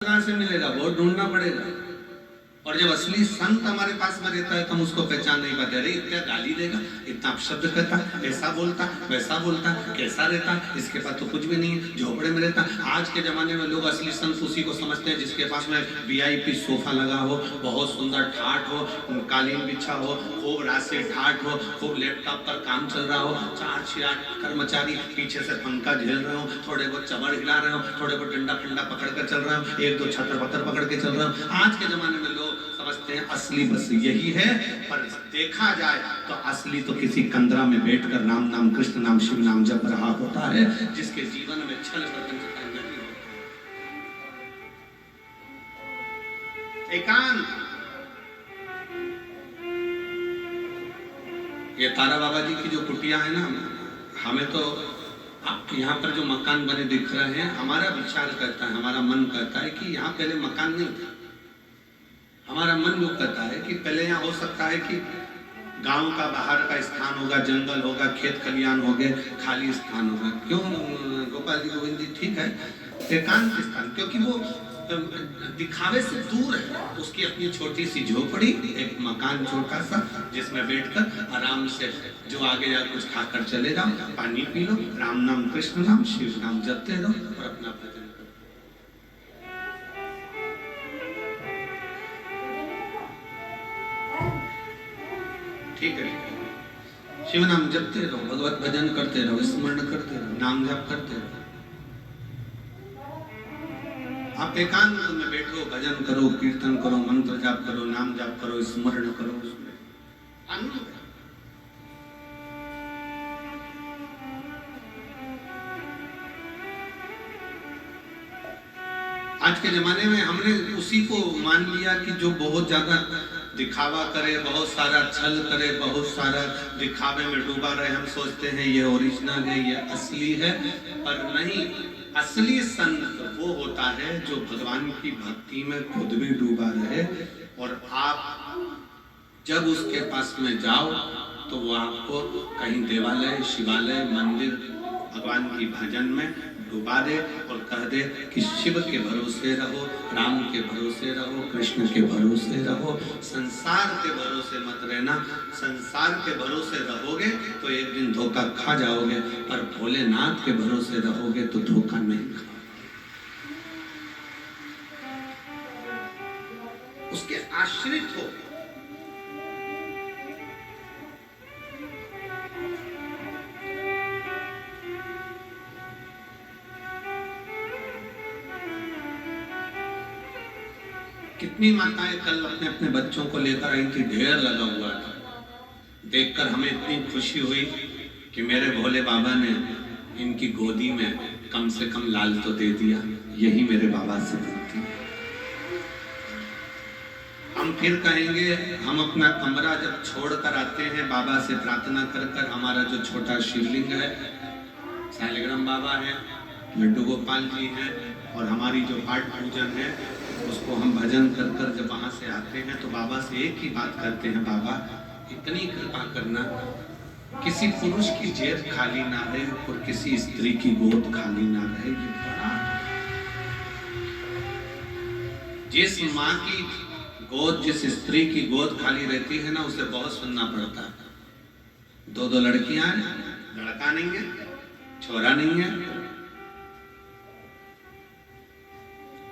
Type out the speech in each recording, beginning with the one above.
कहां से मिलेगा, बहुत ढूंढना पड़ेगा। और जब असली संत हमारे पास में रहता है तो हम उसको पहचान नहीं पाते। अरे इतना गाली देगा, इतना अपशब्द करता, ऐसा बोलता, वैसा बोलता, कैसा रहता, इसके पास तो कुछ भी नहीं है, झोपड़े में रहता। आज के जमाने में लोग असली संत उसी को समझते हैं जिसके पास में वीआईपी सोफा लगा हो, बहुत सुंदर ठाट हो, कालीन बिछा हो, खूब राशि ठाट हो, खूब लैपटॉप पर काम चल रहा हो, 4-6-8 कर्मचारी पीछे से पंखा झेल रहे हो, थोड़े बहुत चबड़ हिला रहे हो, थोड़े बहुत डंडा फंडा पकड़ कर चल रहे हो, 1-2 छतर पत्थर पकड़ के चल रहे हो। आज के जमाने में लोग समझते हैं असली बस यही है, पर देखा जाए तो असली तो किसी कंदरा में बैठकर राम नाम, कृष्ण नाम, शिव नाम जप रहा होता है, जिसके जीवन में छल प्रपंचता नहीं होता। एकांत। ये तारा बाबा जी की जो कुटिया है ना, हमें तो यहाँ पर जो मकान बने दिख रहे हैं, हमारा विचार करता है, हमारा मन करता है कि यहाँ पहले मकान नहीं था। हमारा मन जो कहता है कि पहले यहाँ हो सकता है कि गांव का बाहर का स्थान होगा, जंगल होगा, खेत खलियान हो गए, खाली स्थान होगा। क्यों गोपाल जी, गोविंद जी, ठीक है, एकांत स्थान, क्योंकि वो दिखावे से दूर है। उसकी अपनी छोटी सी झोपड़ी, एक मकान छोटा सा, जिसमें बैठकर आराम से जो आगे जा कुछ खाकर चले जाओ, पानी पी लो, राम नाम, कृष्ण नाम, शिव नाम जपते रहो और अपना भजन। ठीक है, शिव नाम जपते रहो, भगवत भजन करते रहो, स्मरण करते रहो, नाम जप करते रहो। आप एकांत में बैठो, भजन करो, कीर्तन करो, मंत्र जाप करो, नाम जाप करो, स्मरण करो, उसमें आनंद है। आज के जमाने में हमने उसी को मान लिया कि जो बहुत ज्यादा दिखावा करे, बहुत सारा छल करे, बहुत सारा दिखावे में डूबा रहे, हम सोचते हैं ये ओरिजिनल है, ये असली है। पर नहीं, असली संत वो होता है जो भगवान की भक्ति में खुद भी डूबा रहे, और आप जब उसके पास में जाओ तो वो आपको कहीं देवालय, शिवालय, मंदिर, भगवान की भजन में डुबा दे और कह दे कि शिव के भरोसे रहो, राम के भरोसे रहो, कृष्ण के भरोसे रहो, संसार के भरोसे मत रहना। संसार के भरोसे रहोगे तो एक दिन धोखा खा जाओगे, पर भोलेनाथ के भरोसे रहोगे तो धोखा नहीं खाओगे। उसके आश्रित हो। कितनी माताएं कल अपने अपने बच्चों को लेकर आई थी, ढेर लगा हुआ था। देखकर हमें इतनी खुशी हुई कि मेरे भोले बाबा ने इनकी गोदी में कम से कम लाल तो दे दिया। यही मेरे बाबा से बनती। हम फिर कहेंगे, हम अपना कमरा जब छोड़कर आते हैं बाबा से प्रार्थना कर कर, हमारा जो छोटा शिवलिंग है, शालिग्राम बाबा है, लड्डू गोपाल जी हैं, और हमारी जो पाठ पूजन है उसको हम भजन कर कर जब वहां से आते हैं तो बाबा से एक ही बात करते हैं, बाबा इतनी कृपा करना, किसी पुरुष की जेब खाली ना रहे और किसी स्त्री की गोद खाली ना रहे। ये बड़ा, जिस माँ की गोद, जिस स्त्री की गोद खाली रहती है ना, उसे बहुत सुनना पड़ता है। 2-2 लड़कियां हैं, लड़का नहीं है, छोरा नहीं है,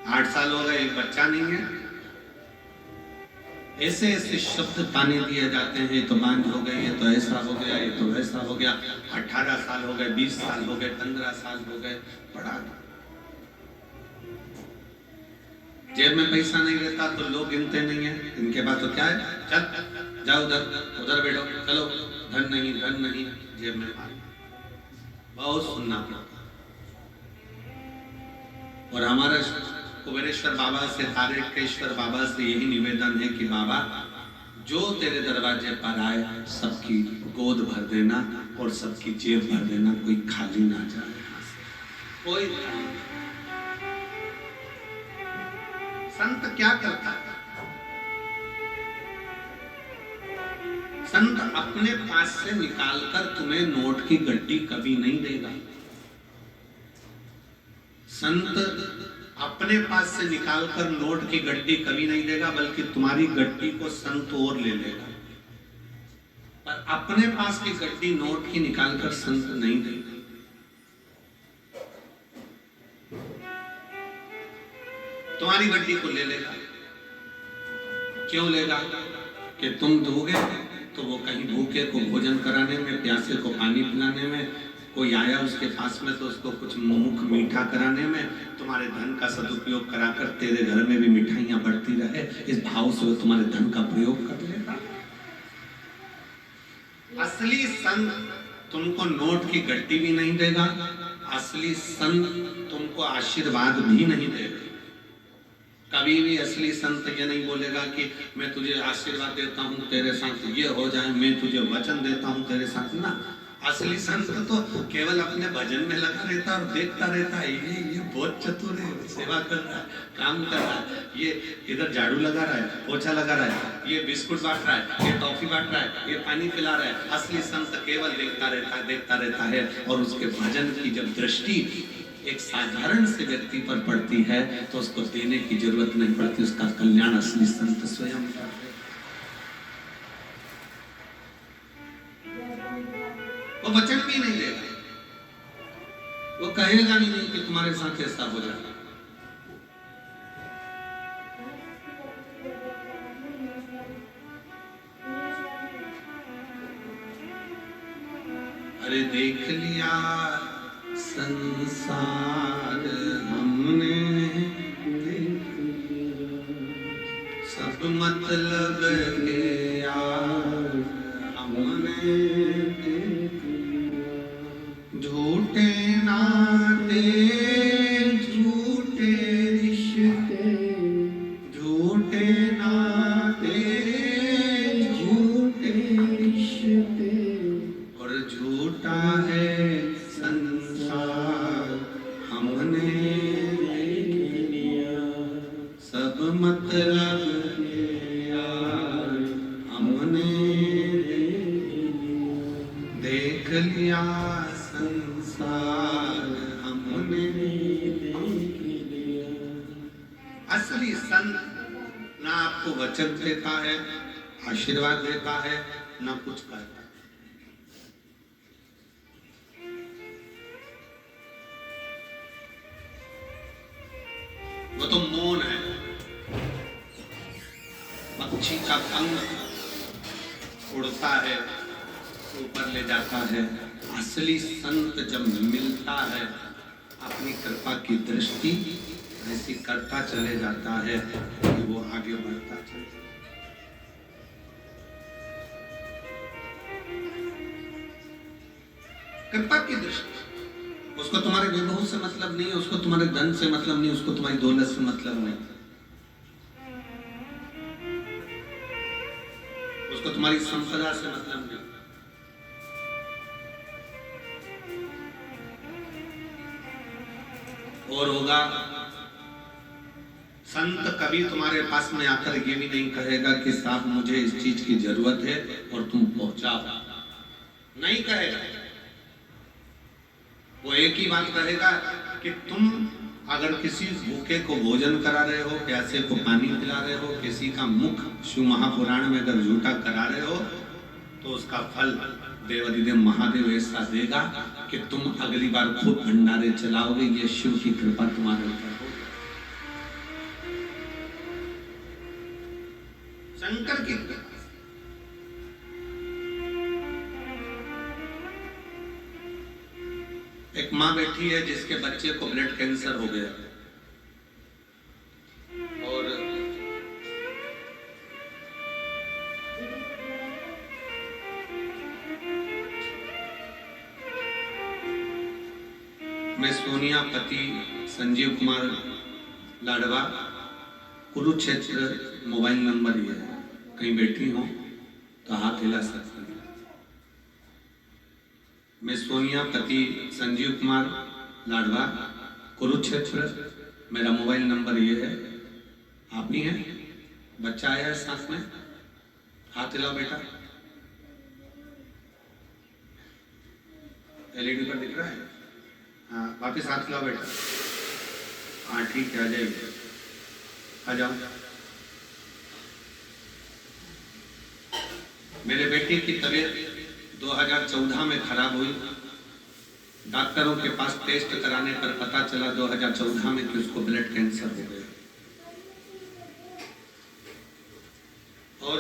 8 साल हो गए, एक बच्चा नहीं है। ऐसे ऐसे शब्द ताने दिए जाते हैं, तो बांझ हो गई, ये तो ऐसा हो गया, ये तो वैसा हो गया। 18 साल हो गए, 20 साल हो गए, 15 साल हो गए, बड़ा जेब में पैसा नहीं रहता तो लोग गिनते नहीं है, इनके पास तो क्या है, चल जाओ उधर, उधर बैठो, चलो, धन नहीं, धन नहीं, जेब में बहुत सुनना पड़ता। और हमारा कुबेरेश्वर बाबा से, तारकेश्वर बाबा से यही निवेदन है कि बाबा जो तेरे दरवाजे पर आए सबकी गोद भर देना और सबकी जेब भर देना, कोई खाली ना जाए, कोई। संत क्या करता है? संत अपने पास से निकालकर तुम्हें नोट की गड्डी कभी नहीं देगा। संत अपने पास से निकालकर नोट की गड्डी कभी नहीं देगा, बल्कि तुम्हारी गड्डी को संत और ले लेगा। पर अपने पास की गड्डी नोट की निकालकर संत नहीं देगा। तुम्हारी गड्डी को ले लेगा। क्यों लेगा? कि तुम दोगे तो वो कहीं भूखे को भोजन कराने में, प्यासे को पानी पिलाने में, कोई आया उसके पास में तो उसको कुछ मुख मीठा कराने में, तुम्हारे धन का सदुपयोग कराकर तेरे घर में भी मिठाइयां बढ़ती रहे, इस भाव से वो तुम्हारे धन का प्रयोग कर लेगा। असली संत तुमको नोट की गड्डी भी नहीं देगा, असली संत तुमको आशीर्वाद भी नहीं देगा। कभी भी असली संत ये नहीं बोलेगा कि मैं तुझे आशीर्वाद देता हूँ तेरे साथ ये हो जाए, मैं तुझे वचन देता हूँ तेरे साथ ना। असली संत तो केवल अपने भजन में लगा रहता है और देखता रहता है, ये बहुत चतुर है, सेवा कर रहा है, काम कर रहा है, ये इधर झाड़ू लगा रहा है, पोछा लगा रहा है, ये बिस्कुट बांट रहा है, ये टॉफी बांट रहा है, ये पानी पिला रहा है। असली संत केवल देखता रहता है और उसके भजन की जब दृष्टि एक साधारण से व्यक्ति पर पड़ती है तो उसको देने की जरूरत नहीं पड़ती, उसका कल्याण असली संत स्वयं करते। वो वचन भी नहीं देगा, वो कहेगा भी नहीं कि तुम्हारे साथ ऐसा हो जाए। अरे देख लिया संसार हमने, सब मतलब के यार हमने, झूठे नाते झूठे रिश्ते, झूठे नाते झूठे रिश्ते, और झूठा है संसार हमने देख लिया, सब मतलब के यार हमने देख लिया, संसार हमने देख लिया। असली संत ना आपको वचन देता है, आशीर्वाद देता है, ना कुछ करता है। वो तो मौन है, पक्षी का पंख उड़ता है, ऊपर ले जाता है। असली संत जब मिलता है, अपनी कृपा की दृष्टि ऐसी करता चले जाता है कि वो आगे बढ़ता चले जाता है। कृपा की दृष्टि, उसको तुम्हारे वैभव से मतलब नहीं है, उसको तुम्हारे धन से मतलब नहीं, उसको तुम्हारी दौलत से मतलब नहीं, उसको तुम्हारी संपदा से मतलब नहीं। और होगा, संत कभी तुम्हारे पास में आकर ये भी नहीं कहेगा कि साहब मुझे इस चीज की जरूरत है और तुम पहुंचाओ, नहीं कहेगा। वो एक ही बात कहेगा कि तुम अगर किसी भूखे को भोजन करा रहे हो, प्यासे को पानी पिला रहे हो, किसी का मुख शिव महापुराण में अगर झूठा करा रहे हो, तो उसका फल देवाधिदेव महादेव ऐसा देगा कि तुम अगली बार खूब भंडारे चलाओगे। ये शिव की कृपा तुम्हारे ऊपर हो। शंकर की कृपा। एक माँ बैठी है जिसके बच्चे को ब्लड कैंसर हो गया और मैं सोनिया पति संजीव कुमार लाडवा, कुरुक्षेत्र मोबाइल नंबर ये है, कहीं बैठी हो तो हाथ हिला सकते हैं। मैं सोनिया पति संजीव कुमार लाडवा, कुरुक्षेत्र, मेरा मोबाइल नंबर ये है। आप ही हैं? बच्चा आया है साथ में, हाथ हिलाओ बेटा। एलईडी पर दिख रहा है? हाँ, वापिस हाथ हिलाओ बेटा। हाँ ठीक है, आ जाइए, आ जाओ। मेरे बेटे की तबीयत 2014 में खराब हुई। डॉक्टरों के पास टेस्ट कराने पर पता चला 2014 में कि उसको ब्लड कैंसर हो गया। और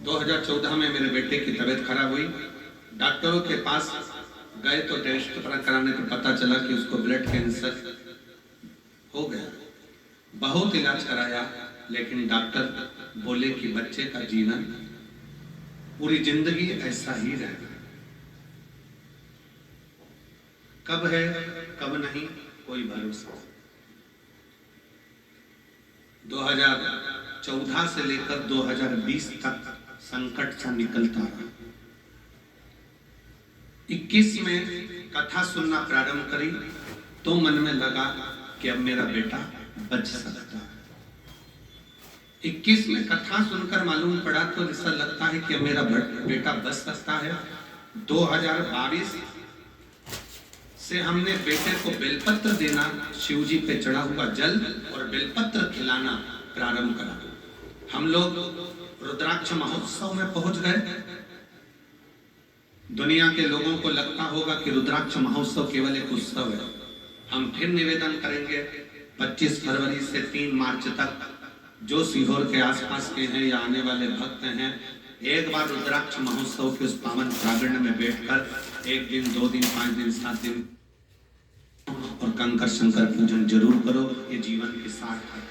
दो 2014 में मेरे बेटे की तबीयत खराब हुई। डॉक्टरों के पास गए तो टेस्ट कराने पर पता चला कि उसको ब्लड कैंसर हो गया। बहुत इलाज कराया, लेकिन डॉक्टर बोले कि बच्चे का जीवन पूरी जिंदगी ऐसा ही रहेगा। कब है कब नहीं कोई भरोसा। 2014 से लेकर 2020 तक संकट सा निकलता रहा। 21 में कथा सुनना प्रारंभ करी तो मन में लगा कि अब मेरा बेटा बच सकता है। 21 में कथा सुनकर मालूम पड़ा तो ऐसा लगता है कि अब मेरा बेटा बच सकता है। 2022 से हमने बेटे को बेलपत्र देना, शिव जी पे चढ़ा हुआ जल और बेलपत्र खिलाना प्रारंभ करा। हम लोग रुद्राक्ष महोत्सव में पहुंच गए। दुनिया के लोगों को लगता होगा कि रुद्राक्ष महोत्सव केवल एक उत्सव है। हम फिर निवेदन करेंगे 25 फरवरी से 3 मार्च तक जो सीहोर के आसपास के हैं या आने वाले भक्त हैं, एक बार रुद्राक्ष महोत्सव के उस पावन प्रांगण में बैठकर 1 दिन 2 दिन 5 दिन 7 दिन और कंकर शंकर पूजन जरूर करो। ये जीवन की सार्थक है।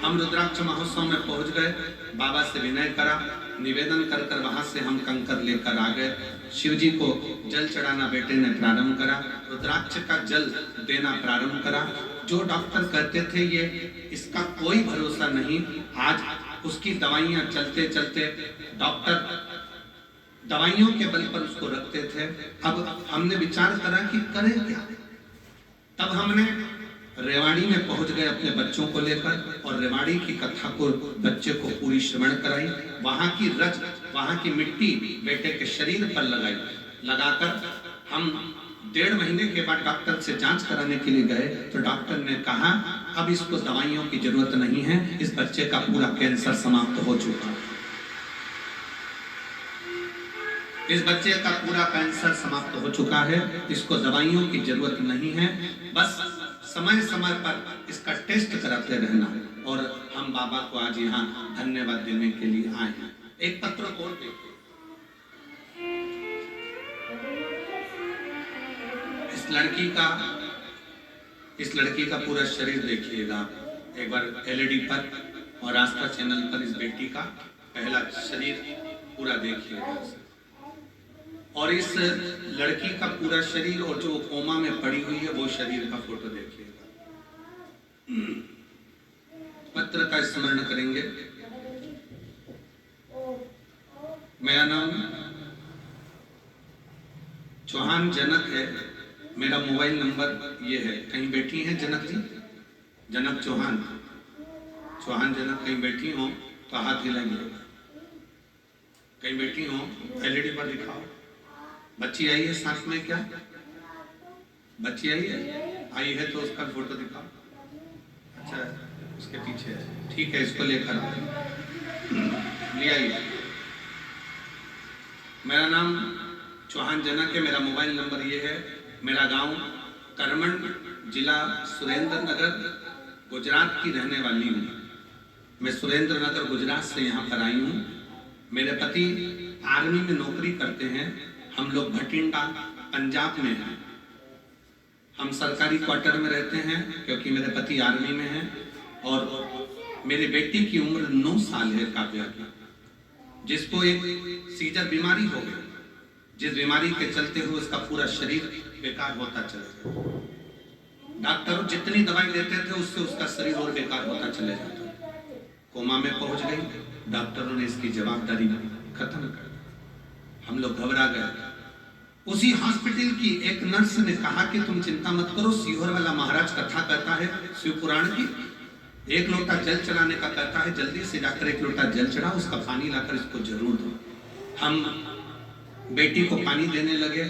हम रुद्राक्ष महोत्सव में पहुंच गए। बाबा से विनय करा, निवेदन कर कर वहां से हम कंकर लेकर आ गए। शिव जी को जल चढ़ाना बेटे ने प्रारंभ करा, रुद्राक्ष का जल देना प्रारंभ करा। जो डॉक्टर कहते थे ये इसका कोई भरोसा नहीं, आज उसकी दवाइयां चलते चलते डॉक्टर दवाइयों के बल पर उसको रखते थे। अब हमने विचार करा कि करें क्या। तब हमने रेवाड़ी में पहुंच गए अपने बच्चों को लेकर और रेवाड़ी की कथा को बच्चे को पूरी श्रवण कराई। वहां की रज, वहां की मिट्टी बेटे के शरीर पर लगाई। लगाकर हम 1.5 महीने के बाद डॉक्टर से जांच कराने के लिए गए तो डॉक्टर ने कहा अब इसको दवाइयों की जरूरत नहीं है, इस बच्चे का पूरा कैंसर समाप्त हो चुका है। इस बच्चे का पूरा कैंसर समाप्त हो चुका है, इसको दवाइयों की जरूरत नहीं है, बस समय समय पर इसका टेस्ट कराते रहना। और हम बाबा को आज यहाँ धन्यवाद देने के लिए आए हैं। एक पत्र और देखो, इस लड़की का पूरा शरीर देखिएगा एक बार एलईडी पर और आस्था चैनल पर। इस बेटी का पहला शरीर पूरा देखिएगा और इस लड़की का पूरा शरीर और जो कोमा में पड़ी हुई है वो शरीर का फोटो देखिएगा। पत्र का स्मरण करेंगे। मेरा नाम चौहान जनक है। मेरा मोबाइल नंबर ये है। कहीं बैठी हैं जनक जी? जनक चौहान, चौहान जनक कहीं बैठी हो तो हाथ हिलाइए। कहीं बैठी हो एलईडी पर दिखाओ। बच्ची आई है साथ में क्या? बच्ची आई है? आई है तो उसका फोटो दिखाओ। अच्छा उसके पीछे है, ठीक है, इसको लेकर ले आइए। मेरा नाम चौहान जनक है। मेरा मोबाइल नंबर ये है। मेरा गांव करमंड, जिला सुरेंद्र नगर, गुजरात की रहने वाली हूँ। मैं सुरेंद्र नगर गुजरात से यहाँ पर आई हूँ। मेरे पति आर्मी में नौकरी करते हैं। हम लोग भटिंडा पंजाब में हैं। हम सरकारी क्वार्टर में रहते हैं क्योंकि मेरे पति आर्मी में हैं। और मेरी बेटी की उम्र 9 साल है काव्या की, जिसको एक सीजर बीमारी हो गई, जिस बीमारी के चलते हुए उसका पूरा शरीर बेकार होता चला गया। डॉक्टर जितनी दवाई देते थे उससे उसका शरीर और बेकार होता चले जाता। कोमा में पहुंच गई। डॉक्टरों ने इसकी जवाबदारी खत्म कर दी। हम लोग घबरा गए। उसी हॉस्पिटल की एक नर्स ने कहा कि तुम चिंता मत करो, सीहोर वाला महाराज कथा कहता है शिव पुराण की, 1 लोटा जल चढ़ाने का कहता है, जल्दी से जाकर 1 लोटा जल चढ़ा, उसका पानी लाकर इसको जरूर दो। हम बेटी को पानी देने लगे,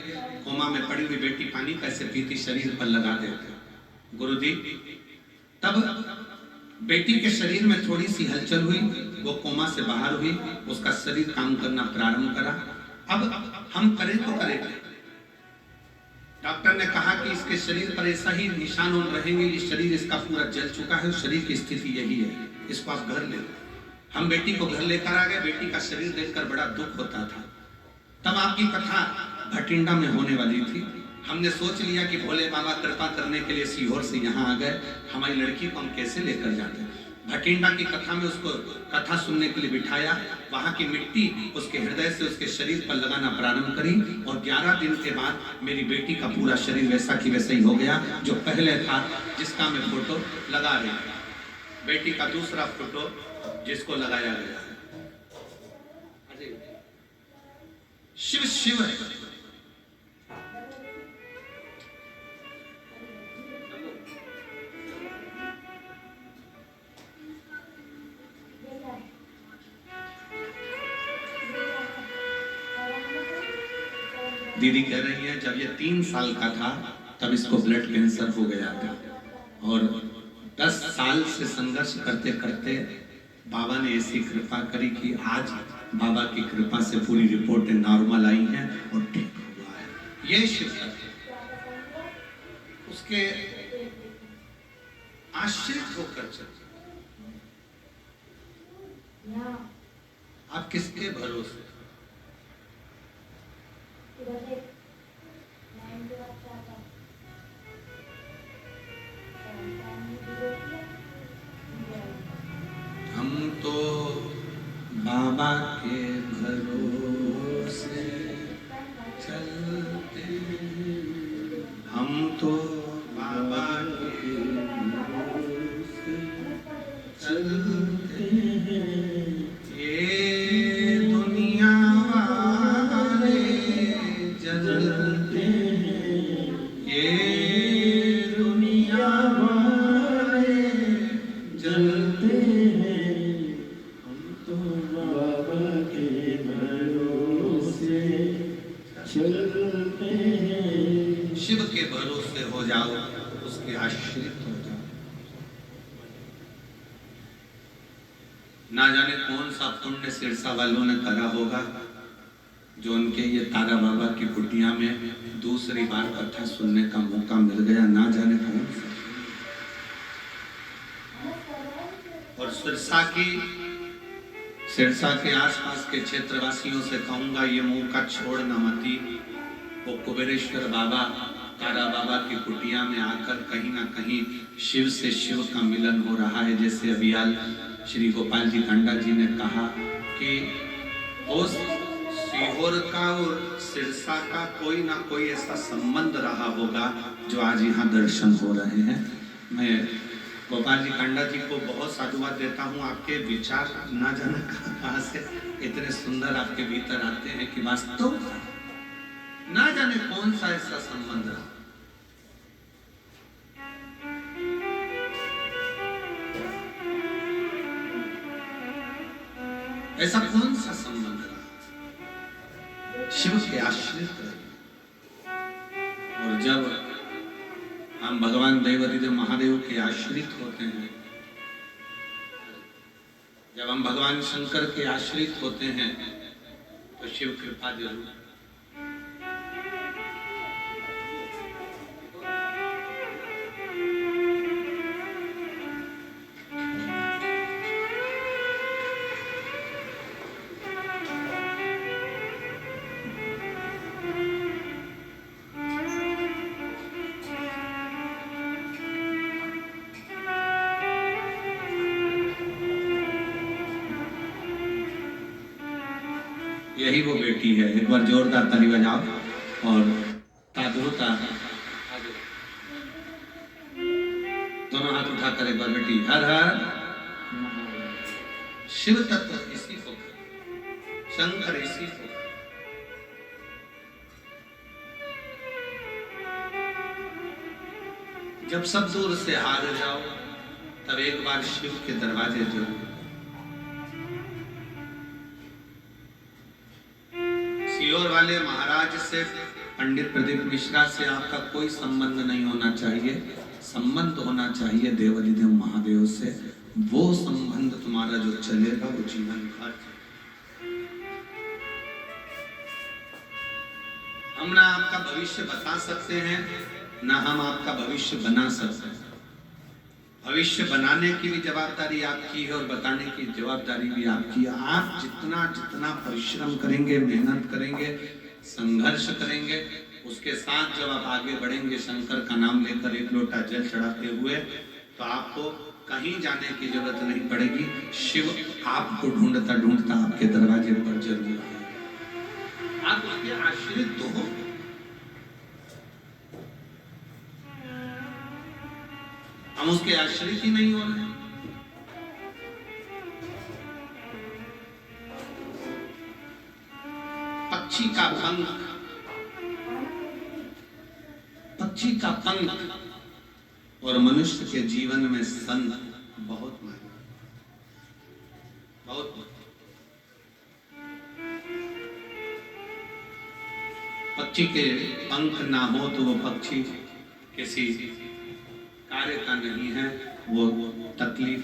कोमा में पड़ी हुई बेटी पानी कैसे पीती, शरीर पर लगा देते गुरुजी। तब बेटी के शरीर में थोड़ी सी हलचल हुई, वो कोमा से बाहर हुई, उसका शरीर काम करना प्रारंभ करा। अब हम करें तो करें। डॉक्टर ने कहा कि इसके शरीर पर ऐसा ही निशान रहेंगे, ये शरीर इसका पूरा जल चुका है, शरीर की स्थिति यही है, इसको आप घर ले। हम बेटी को घर लेकर आ गए। बेटी का शरीर देखकर बड़ा दुख होता था। तब आपकी कथा भटिंडा में होने वाली थी। हमने सोच लिया कि भोले बाबा कृपा करने के लिए सीहोर से यहाँ आ गए, हमारी लड़की को हम कैसे लेकर जाते। भटिंडा की कथा में उसको कथा सुनने के लिए बिठाया। वहां की मिट्टी उसके हृदय से उसके शरीर पर लगाना प्रारंभ करी और 11 दिन के बाद मेरी बेटी का पूरा शरीर वैसा की वैसा ही हो गया जो पहले था, जिसका मैं फोटो लगा रही हूं। बेटी का दूसरा फोटो जिसको लगाया गया है। शिव शिव है। दीदी कह रही है जब ये 3 साल का था तब इसको ब्लड कैंसर हो गया था और 10 साल से संघर्ष करते करते बाबा ने ऐसी कृपा करी कि आज बाबा की कृपा से पूरी रिपोर्टें नॉर्मल आई हैं और ठीक हुआ है। ये शिव उसके आश्रित होकर चलते। आप किसके भरोसे? हम तो बाबा के भरोसे चलते, हम तो बाबा के भरोसे चलते हैं। ये दुनिया वाले जलते हैं, ये दुनिया वाले जलते हैं, हम तो बाबा के भरोसे चलते हैं। शिव के भरोसे हो जाओ, उसके आश्रित हो जाओ। ना जाने कौन सा पुण्य सिरसा वालों ने करा होगा जो उनके ये तारा बाबा की कुटिया में दूसरी बार कथा सुनने का मौका मिल गया। ना जाने कौन सा। और सिरसा के आसपास के क्षेत्रवासियों से कहूंगा ये मौका छोड़ना मती। वो कुबेरेश्वर बाबा तारा बाबा की कुटिया में आकर कहीं ना कहीं शिव से शिव का मिलन हो रहा है। जैसे अभियाल श्री गोपाल जी कांडा जी ने कहा कि उस सीहोर का और सिरसा का कोई ना कोई ऐसा संबंध रहा होगा जो आज यहाँ दर्शन हो रहे हैं। मैं गोपाल जी कांडा जी को बहुत साधुवाद देता हूँ। आपके विचार ना जाने कहाँ से इतने सुंदर आपके भीतर आते हैं कि वास्तव ना जाने कौन सा ऐसा संबंध रहा। ऐसा कौन सा संबंध रहा? शिव के आश्रित रहे। और जब हम भगवान देवादिदेव महादेव के आश्रित होते हैं, जब हम भगवान शंकर के आश्रित होते हैं तो शिव कृपा जरूर। यही वो बेटी है। एक बार जोरदार ताली बजाओ और तादुता दोनों हाथ उठाकर एक बार बेटी हर हर। शिव तत्व इसी को, शंकर इसी को। जब सब दूर से हार जाओ तब एक बार शिव के दरवाजे जो इंदौर वाले महाराज से, पंडित प्रदीप मिश्रा से आपका कोई संबंध नहीं होना चाहिए। संबंध होना चाहिए देवाधिदेव महादेव से। वो संबंध तुम्हारा जो चलेगा वो जीवन भर। हम ना आपका भविष्य बता सकते हैं, ना हम आपका भविष्य बना सकते हैं। भविष्य बनाने की भी जवाबदारी आपकी है और बताने की जवाबदारी भी आपकी है। आप जितना जितना परिश्रम करेंगे, मेहनत करेंगे, संघर्ष करेंगे, उसके साथ जब आप आगे बढ़ेंगे शंकर का नाम लेकर एक लोटा जल चढ़ाते हुए, तो आपको कहीं जाने की जरूरत नहीं पड़ेगी। शिव आपको ढूंढता ढूंढता आपके दरवाजे पर जरूर आएगा। आप उसके आश्रित तो हो। हम उसके आश्रित ही नहीं हो रहे। पक्षी का पंख, पक्षी का पंख और मनुष्य के जीवन में संत बहुत महत्व, बहुत महत्व। पक्षी के पंख ना हो तो वो पक्षी किसी कार्य का नहीं है। वो तकलीफ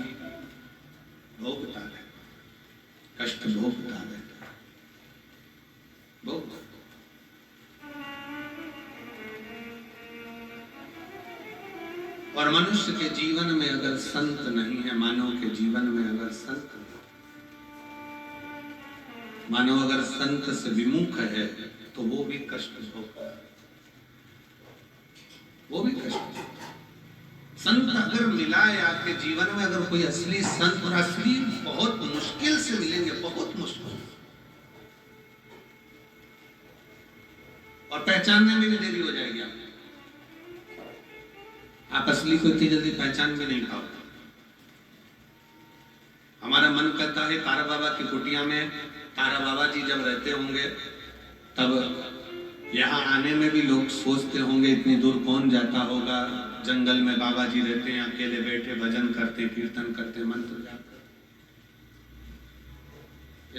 भोगता है, कष्ट भोगता है। और मनुष्य के जीवन में अगर संत नहीं है, मानव के जीवन में अगर संत, मानव अगर संत से विमुख है तो वो भी कष्ट भोगता है, वो भी कष्ट। संत अगर मिला है आपके जीवन में, अगर कोई असली संत, और असली बहुत मुश्किल से मिलेंगे, बहुत मुश्किल, और पहचानने में भी देरी हो जाएगी। आप असली को इतनी जल्दी पहचान भी नहीं पाओगे। हमारा मन करता है तारा बाबा की कुटिया में तारा बाबा जी जब रहते होंगे, तब यहाँ आने में भी लोग सोचते होंगे इतनी दूर कौन जाता होगा। जंगल में बाबा जी रहते हैं, अकेले बैठे भजन करते, कीर्तन करते, मंत्र जापते,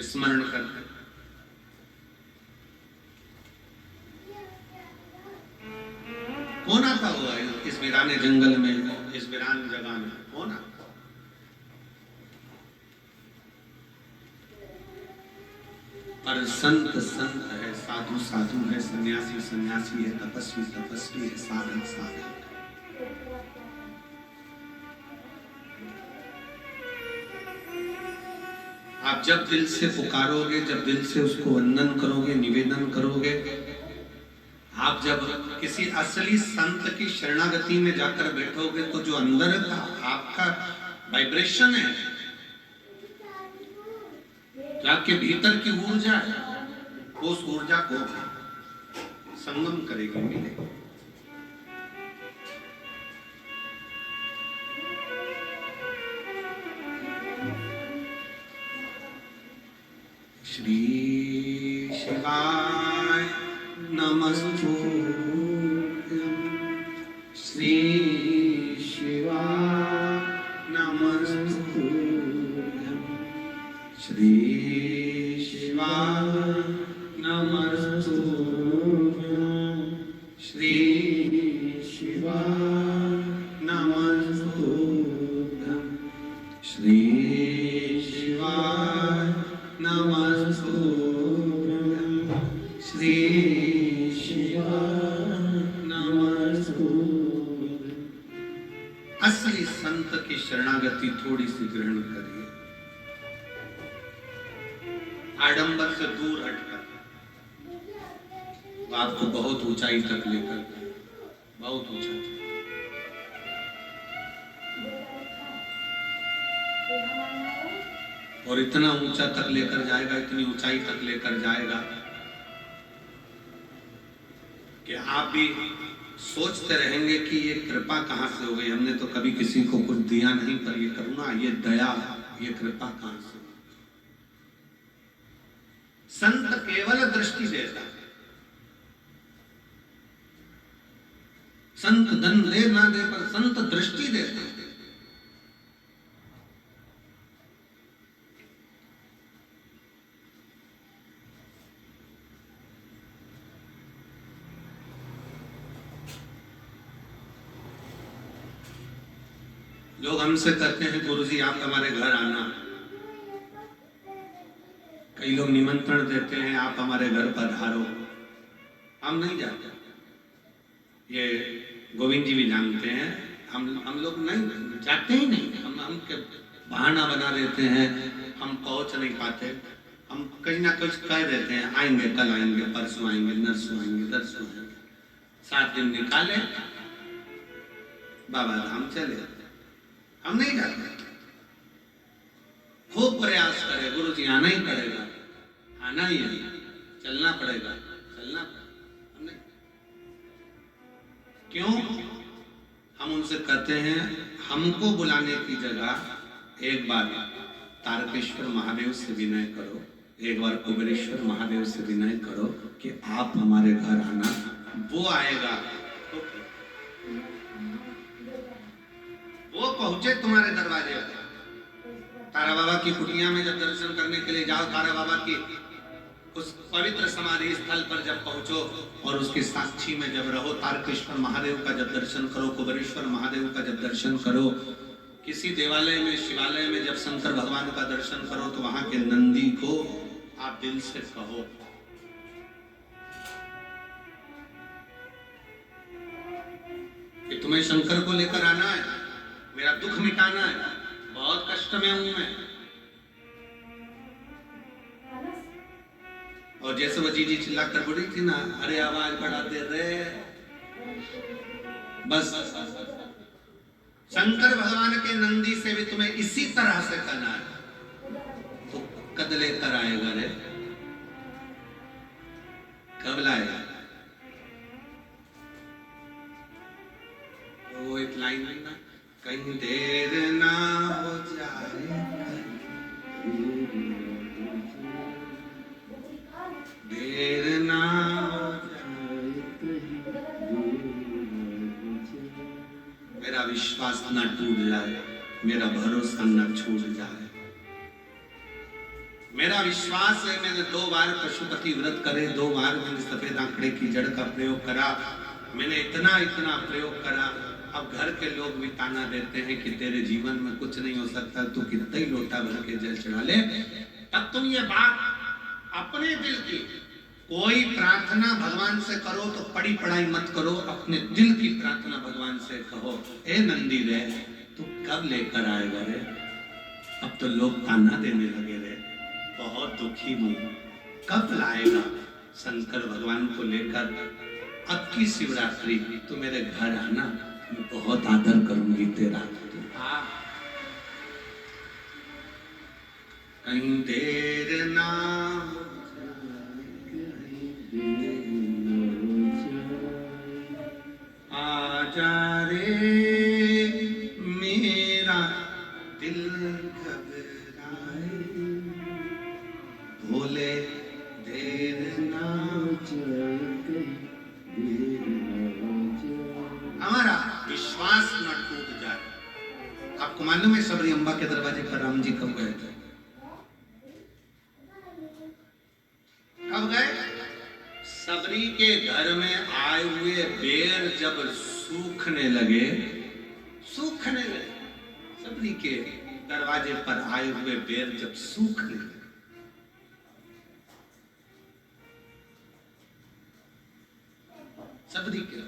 स्मरण करते। कौन आता हुआ है इस वीराने जंगल में, इस वीरान जगह में? कौन आता? पर संत संत है, साधु साधु है, सन्यासी सन्यासी है, तपस्वी तपस्वी है, साधक साधक। आप जब दिल से पुकारोगे, जब दिल से उसको वंदन करोगे, निवेदन करोगे, आप जब किसी असली संत की शरणागति में जाकर बैठोगे, तो जो अंदर का आपका वाइब्रेशन है, जो आपके भीतर की ऊर्जा है, वो उस ऊर्जा को संगम करेगी, मिलेगी। श्री शिवाय नमस्तुभ्यं, श्री शिवाय नमस्तुभ्यं, श्री शिवाय नमस्तुभ्यं, श्री शिवाय नमस्तुभ्यं, श्री शिवाय नमस्तुभ्यं, श्री असली संत की शरणागति थोड़ी सी ग्रहण करिए, आडंबर से दूर हटकर। आपको बहुत ऊंचाई तक लेकर, बहुत ऊंचाई, और इतना ऊंचा तक लेकर जाएगा, इतनी ऊंचाई तक लेकर जाएगा कि आप भी सोचते रहेंगे कि ये कृपा कहां से हो गई। हमने तो कभी किसी को कुछ दिया नहीं, पर ये करुणा, ये दया, ये कृपा कहां से? संत केवल दृष्टि देता है। संत धन दे ना दे, पर संत दृष्टि देता है। लोग हमसे कहते हैं गुरुजी आप हमारे घर आना, कई लोग निमंत्रण देते हैं आप हमारे घर पधारो, हम नहीं जाते। ये गोविंद जी भी जानते हैं, हम लोग नहीं जाते ही नहीं। हम बहाना बना देते हैं, हम पहुंच नहीं पाते, हम कहीं ना कुछ कह देते हैं आएंगे, कल आएंगे, परसों आएंगे, नरसों आएंगे, दरसों आएंगे। 7 दिन निकाले, बाबा धाम चले, हम नहीं जाते। खूब प्रयास करे, गुरु जी आना ही पड़ेगा, आना ही है, चलना पड़ेगा, चलना पड़ेगा, हम नहीं। क्यों? हम उनसे कहते हैं हमको बुलाने की जगह एक बार तारकेश्वर महादेव से विनय करो, एक बार कुबेरेश्वर महादेव से विनय करो कि आप हमारे घर आना, वो आएगा तो वो पहुंचे तुम्हारे दरवाजे पर। तारा बाबा की कुटिया में जब दर्शन करने के लिए जाओ, तारा बाबा की उस पवित्र समाधि स्थल पर जब पहुंचो और उसके साक्षी में जब रहो, तारकेश्वर महादेव का जब दर्शन करो, कुबेरेश्वर महादेव का जब दर्शन करो, किसी देवालय में, शिवालय में जब शंकर भगवान का दर्शन करो तो वहां के नंदी को आप दिल से कहो कि तुम्हें शंकर को लेकर आना है, मेरा दुख मिटाना है, बहुत कष्ट में हूं मैं। और जैसे वो जीजी चिल्ला कर बोली थी ना, अरे आवाज बढ़ा दे रे, बस शंकर भगवान के नंदी से भी तुम्हें इसी तरह से करना है। तो कद लेकर आएगा रे, कब लाएगा? वो एक लाइन है ना, कहीं देर ना हो जाए, देर ना हो जाए, मेरा विश्वास न टूट जाए, मेरा भरोसा न छूट जाए। मेरा विश्वास है, मैंने 2 बार पशुपति व्रत करे, 2 बार मैंने सफेद आंकड़े की जड़ का प्रयोग करा, मैंने इतना प्रयोग करा। अब घर के लोग भी ताना देते हैं कि तेरे जीवन में कुछ नहीं हो सकता, तू कितना ही लोटा भर के जल चढ़ा ले। तब तुम ये बात अपने दिल की कोई प्रार्थना भगवान से करो तो पड़ी पढ़ाई मत करो, अपने दिल की प्रार्थना भगवान से कहो, ए नंदी रे तू कब लेकर आएगा रे? अब तो लोग ताना देने लगे रे, बहुत दुखी हूं, कब लाएगा शंकर भगवान को लेकर? अब की शिवरात्रि तो मेरे घर आना, मैं बहुत आदर करूंगी तेरा। कहीं देर ना आजा रे मेरा दिल घबराए, भोले देर ना हमारा विश्वास न टूट जाए। आपको मालूम है सबरी अम्बा के दरवाजे पर राम जी कब गए थे? कब गए? सबरी के घर में आए हुए बेर जब सूखने लगे, सबरी के दरवाजे पर आए हुए बेर जब सूखने लगे, सबरी के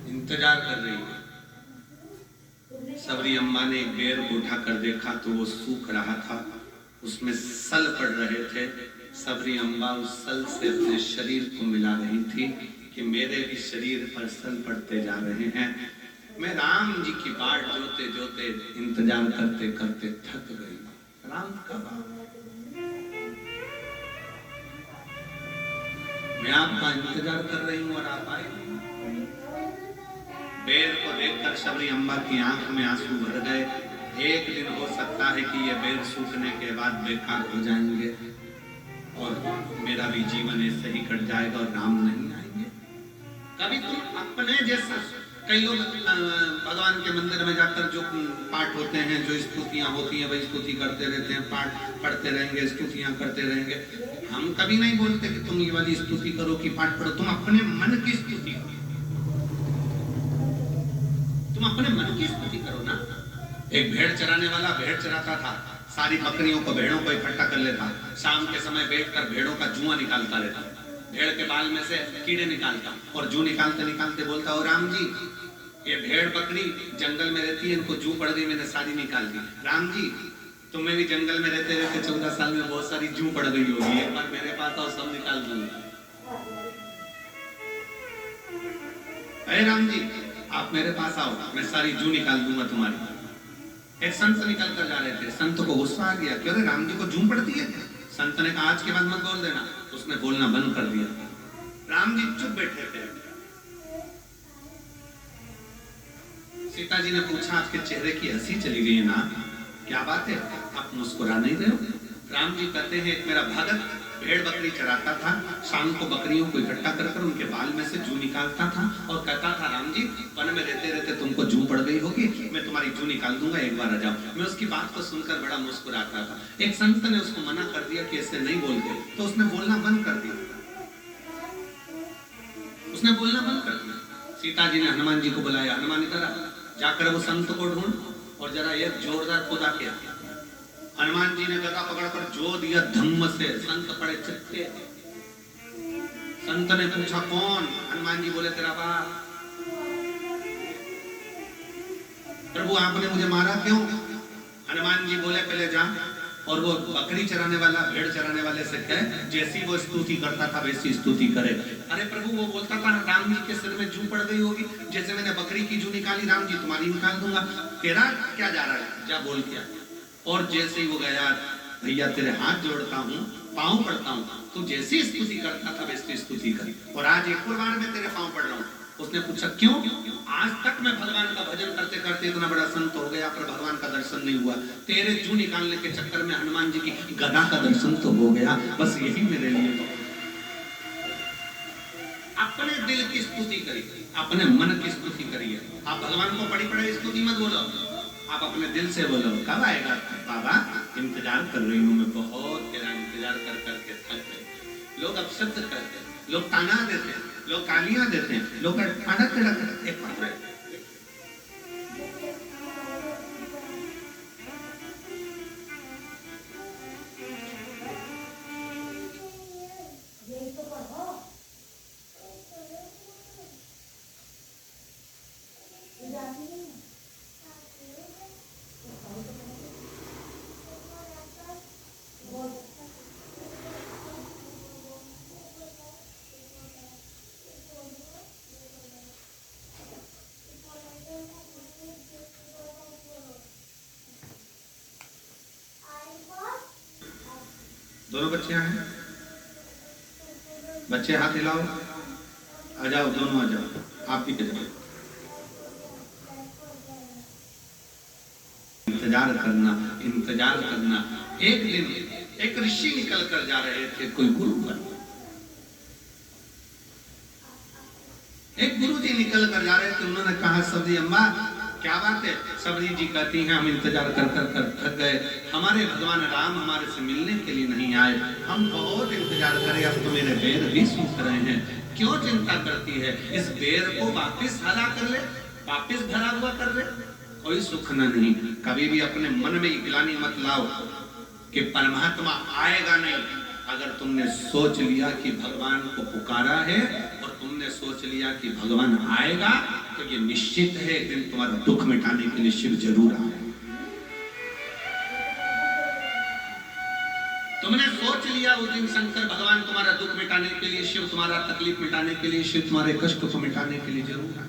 इंतजार कर रही है। सबरी अम्मा ने एक बेर को उठाकर देखा तो वो सूख रहा था, उसमें सल पड़ रहे थे। सबरी अम्मा उस सल से अपने शरीर को मिला रही थी कि मेरे भी शरीर पर सल पड़ते जा रहे हैं। मैं राम जी की बाट जोते जोते इंतजार करते करते थक गई। राम कब आओगे? मैं आपका इंतजार कर रही हूँ और आप आए नहीं। बेर को देखकर सबरी अम्बा की आंख में आंसू भर गए। एक दिन हो सकता है कि ये बेर सूखने के बाद बेकार हो जाएंगे और मेरा भी जीवन ऐसे ही कट जाएगा और राम नहीं आएंगे। कभी तुम अपने जैसा कई लोग भगवान के मंदिर में जाकर जो पाठ होते हैं, जो स्तुतियां होती हैं, वही स्तुति करते रहते हैं, पाठ पढ़ते रहेंगे, स्तुतियां करते रहेंगे। हम कभी नहीं बोलते कि तुम ये वाली स्तुति करो कि पाठ पढ़ो। तुम अपने मन की स्तुति करो, तुम अपने मन की स्तुति करो ना। एक भेड़ चराने वाला भेड़ चराता था, सारी बकरियों को, भेड़ों को इकट्ठा कर लेता, शाम के समय बैठकर भेड़ों का जुआ निकालता रहता, भेड़ के बाल में से कीड़े निकालता और जू निकालते निकालते बोलता, ओ राम जी, ये भेड़ बकरी जंगल में रहती है, इनको जू पड़ गई, मैंने सारी निकाल दी। राम जी, तुम्हें भी जंगल में रहते रहते 14 साल में बहुत सारी जू पड़ गई होगी, एक बार मेरे पास आओ, सब निकाल दूंगा। अरे राम जी, आप मेरे पास आओ, मैं सारी जू निकाल दूंगा तुम्हारी। एक संत निकल कर जा रहे थे, संत को गुस्सा आ गया, क्यों रे राम जी को जू पड़ती है? संत ने कहा आज के बाद मत बोल देना। उसने बोलना बंद कर दिया। राम जी चुप बैठे थे। सीता जी ने पूछा, आपके चेहरे की हंसी चली गई ना, क्या बात है, आप मुस्कुरा नहीं रहे हो? राम जी कहते हैं, एक मेरा भगत भेड़ बकरी चराता था, शाम को बकरियों को इकट्ठा कर कर उनके बाल में से जू निकालता था और कहता था, राम जी वन में रहते रहते तुमको जू पड़ गई होगी, मैं तुम्हारी जू निकाल दूंगा, एक बार आ जाओ। मैं उसकी बात को सुनकर बड़ा मुस्कुराता था। एक संत ने उसको मना कर दिया कि ऐसे नहीं बोलते, तो उसने बोलना बंद कर दिया, उसने बोलना बंद कर दिया। सीता जी ने हनुमान जी को बुलाया, हनुमान इधर आ, जाकर वो संत को ढूंढ और जरा एक जोरदार खुदा किया। हनुमान जी ने गदा पकड़कर जो दिया धम्म से, संत पड़े चित्ते। संत ने पूछा कौन? हनुमान जी बोले, तेरा बाप। प्रभु आपने मुझे मारा क्यों? हनुमान जी बोले, पहले जा और वो बकरी चराने वाला, भेड़ चराने वाले से कह, जैसी वो स्तुति करता था वैसी स्तुति करे। अरे प्रभु, वो बोलता था राम जी के सिर में जू पड़ गई होगी, जैसे मैंने बकरी की जू निकाली, राम जी तुम्हारी निकाल दूंगा। तेरा क्या जा रहा है, जा बोल क्या। और जैसे ही वो गया, भैया तेरे हाथ जोड़ता हूँ, पांव पड़ता हूँ, तू जैसी स्तुति करता था वैसी स्तुति कर, और आज एक और बार मैं तेरे पांव पड़ रहा हूँ। उसने पूछा क्यों? आज तक मैं भगवान का भजन करते करते इतना बड़ा संत हो गया, पर भगवान का दर्शन नहीं हुआ। तेरे जू निकालने के चक्कर में हनुमान जी की गदा का दर्शन तो हो गया, बस यही मेरे लिए तो। अपने दिल की स्तुति करिए, अपने मन की स्तुति करिए। आप भगवान को पड़ी पड़े स्तुति मत बोलो, आप अपने दिल से बोलो, कब आएगा बाबा, इंतजार कर रही हूँ मैं, बहुत तेरा इंतजार कर करके थक गए। लोग अपशब्द करते हैं, लोग ताना देते हैं, लोग गालियां देते हैं, लोग एक बार दोनों बच्चे हैं, बच्चे हाथ हिलाओ, आ जाओ, दोनों आ जाओ, आप भी जाओ। इंतजार करना, इंतजार करना। एक दिन एक ऋषि निकल कर जा रहे थे, कोई गुरु बन, एक गुरु जी निकल कर जा रहे थे। उन्होंने कहा, सब्जी अम्मा क्या बात है? सबरी जी कहती हैं, हम इंतजार कर कर कर थक गए, हमारे भगवान राम हमारे से मिलने के लिए नहीं आए, हम बहुत इंतजार करें, अब तो मेरे बेर भी सूख रहे हैं। क्यों चिंता करती है, इस बेर को वापस हरा कर ले, वापस भरा हुआ कर ले, कोई सुख नहीं। कभी भी अपने मन में गिलानी मत लाओ कि परमात्मा आएगा नहीं। अगर तुमने सोच लिया कि भगवान को पुकारा है और तुमने सोच लिया कि भगवान आएगा, तो ये निश्चित है एक दिन तुम्हारा दुख मिटाने के लिए शिव जरूर आए। तुमने सोच लिया उस दिन शंकर भगवान तुम्हारा दुख मिटाने के लिए, शिव तुम्हारा तकलीफ मिटाने के लिए, शिव तुम्हारे कष्ट को मिटाने के लिए जरूर आए।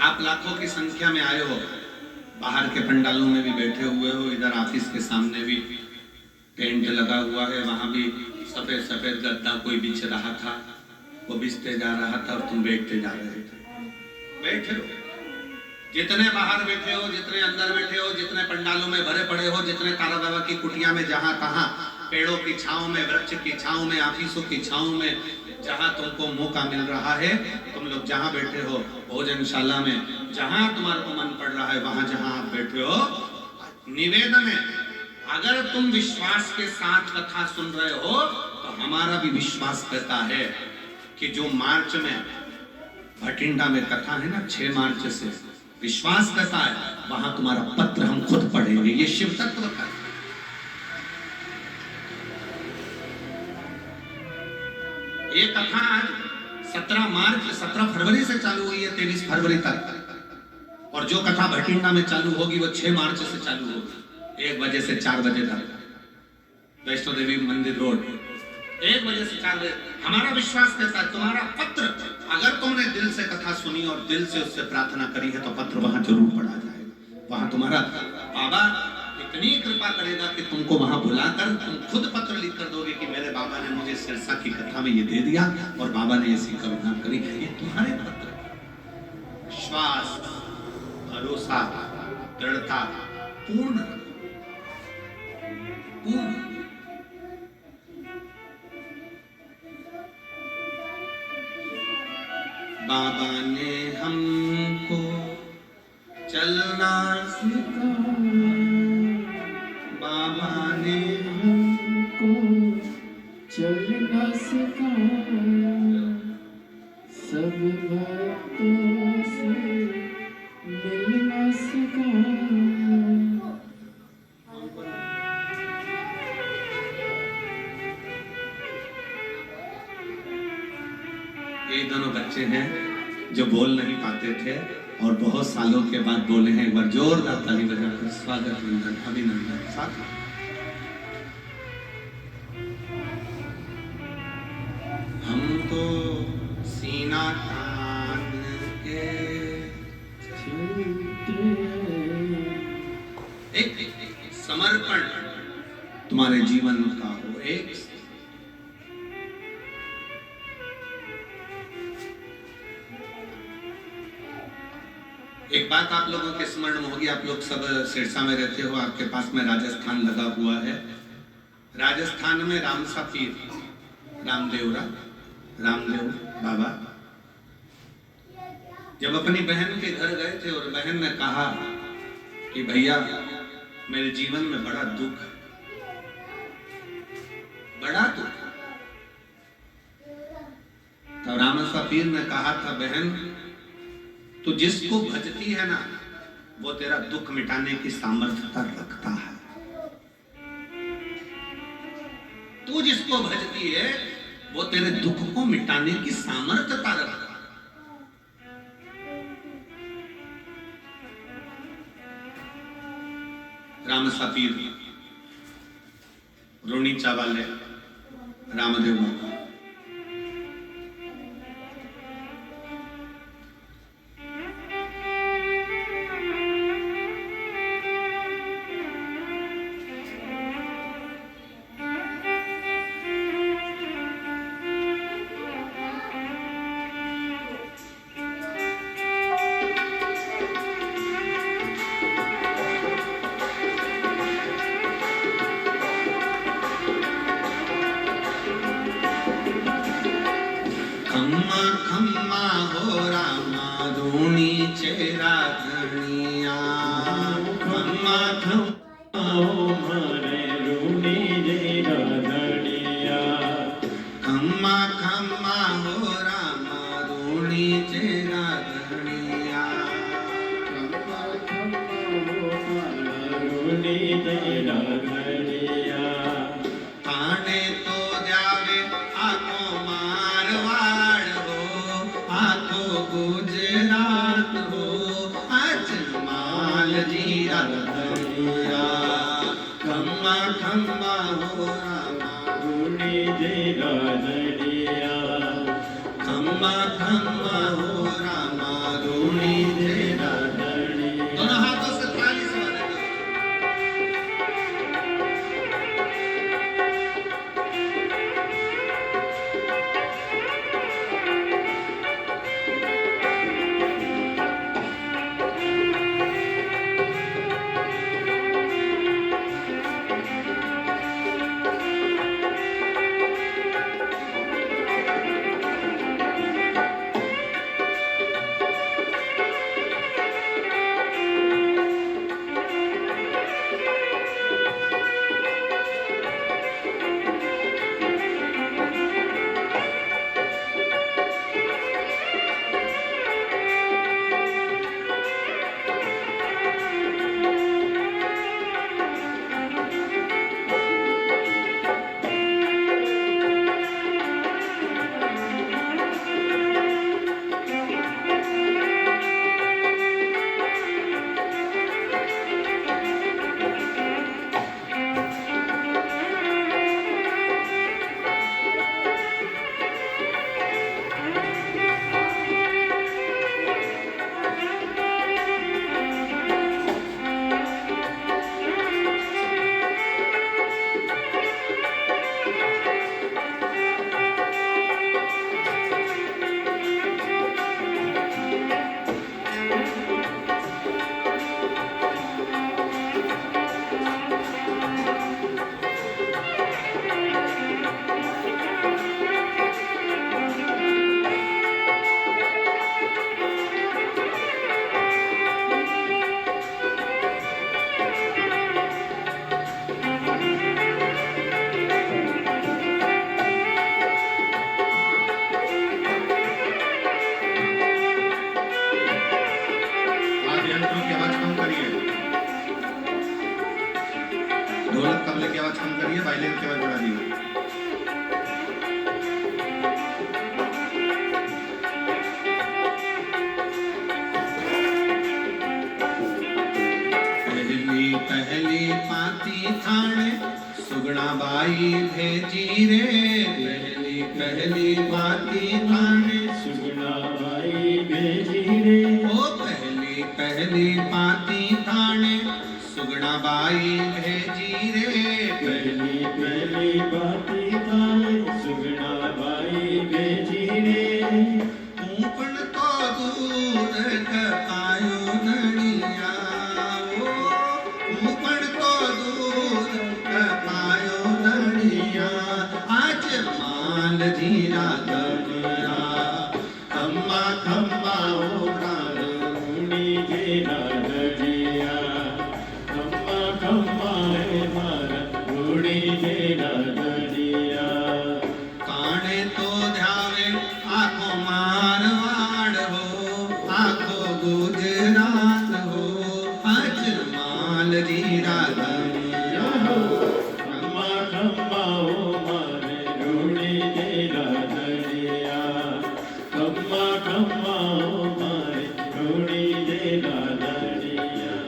आप लाखों की संख्या में आए हो, बाहर के पंडालों में भी बैठे हुए हो, इधर ऑफिस के सामने भी टेंट लगा हुआ है, वहां भी सफेद सफेद गद्दा कोई बिछ रहा था, वो बिछते जा रहा था और तुम बैठते जा रहे थे। बैठे हो, जितने बाहर बैठे हो, जितने अंदर बैठे हो, जितने पंडालों में भरे पड़े हो, जितने तारा बाबा की कुटिया में जहां तहां पेड़ों की छांव में, वृक्ष की छांव में, ऑफिसों की छांव में, जहां तुमको मौका मिल रहा है, तुम लोग जहां बैठे हो, भोजनशाला में, जहां तुम्हारे को मन पड़ रहा है, वहां जहां आप बैठे हो, निवेदन है, अगर तुम विश्वास के साथ कथा सुन रहे हो तो हमारा भी विश्वास कहता है कि जो मार्च में भटिंडा में कथा है ना, 6 मार्च से, विश्वास कहता है वहां तुम्हारा पत्र हम खुद पढ़ेंगे। ये शिव तत्व का ये कथा आज 17 फरवरी से चालू हुई है, 23 फरवरी तक, और जो कथा भटिंडा में चालू होगी वो 6 मार्च से चालू होगी, 1 बजे से 4 बजे तक, वैष्णो देवी मंदिर रोड, 1 बजे से 4 बजे। हमारा विश्वास कहता है तुम्हारा पत्र, अगर तुमने दिल से कथा सुनी और दिल से उससे प्रार्थना करी है, तो पत्र वहां जरूर पढ़ा जाएगा। वहां तुम्हारा बाबा इतनी कृपा करेगा कि तुमको वहां बुलाकर तुम खुद पत्र लिख कर दोगे कि मेरे बाबा ने मुझे सिरसा की कथा में ये दे दिया और बाबा ने ऐसी करुणा करी। ये तुम्हारे पत्र, विश्वास, भरोसा, दृढ़ता पूर्ण पूर्ण। बाबा ने हमको चलना सिखाया, बाबा ने हमको चलना सिखाया, सब भक्तों से मिलना सिखाया। ये दोनों बच्चे हैं जो बोल नहीं पाते थे और बहुत सालों के बाद बोले हैं। एक बार जोरदार ताली बजाकर स्वागत, वंदन, अभिनंदन। साथ हम तो सीना तान के एक समर्पण तुम्हारे जीवन का हो। एक बात आप लोगों के स्मरण में होगी, आप लोग सब सिरसा में रहते हो, आपके पास में राजस्थान लगा हुआ है। राजस्थान में रामसा पीर, रामदेव बाबा जब अपनी बहन के घर गए थे और बहन ने कहा कि भैया मेरे जीवन में बड़ा दुख है, बड़ा दुख। तब रामसा पीर ने कहा था, बहन तो जिसको भजती है ना, वो तेरा दुख मिटाने की सामर्थ्यता रखता है। तू जिसको भजती है वो तेरे दुख को मिटाने की सामर्थ्यता रखता है। रामसा पीर, रोनीचा वाले रामदेव बाबा, खम्मा हो रामा रूणी चेरा धनिया, खम्मा खम्मा हो मारे रूणी चेरा धनिया, खम्मा खम्मा हो रामा रूणी चेरा धनिया, खम्मा खम्मा हो मारे रूणी चेरा धनिया। थाने तो जावे आको मारवाड़ हो, आको गुजरात हो, अजमाल जीरा धनिया, खम्मा खम्मा हो रामा रूणी जीरा धनिया, खम्मा खम्मा हो रामा रूणी जीरा धनिया। दोनों हाथों से ताली से इंस्ट्रूमेंटों की आवाज कम करिए, ढोलक तबले की आवाज कम करिए, वायलिन की आवाज बढ़ा दीजिए। पहली पहली पाती थाने सुगना बाई भेजी रे, पहली पहली पाती थाने सुगना बाई भेजी रे, ओ पहली पहली पाती थाने सुगना बाई भेजी रे, पहली पहली बाती थाने सुगना बाई भेजी रे, ऊपन तो दूर कपायो नड़िया, ओ ऊपन तो दूर कपायो नड़िया, आज माल जीरा दनिया, खम्बा खम्बा ओ प्राण मुनि घेरा दरिया, खम्बा खम्बा है मारा मुनि घेरा दरिया, काने तो ध्यावे आखो मारवाड़ हो, आखो गुजरात हो, आज माल जीरा दनिया, खम्बा खम्बा ओ मारे मुनि घेरा दरिया, खम्बा खम्बा ओ मारे मुनि घेरा दरिया।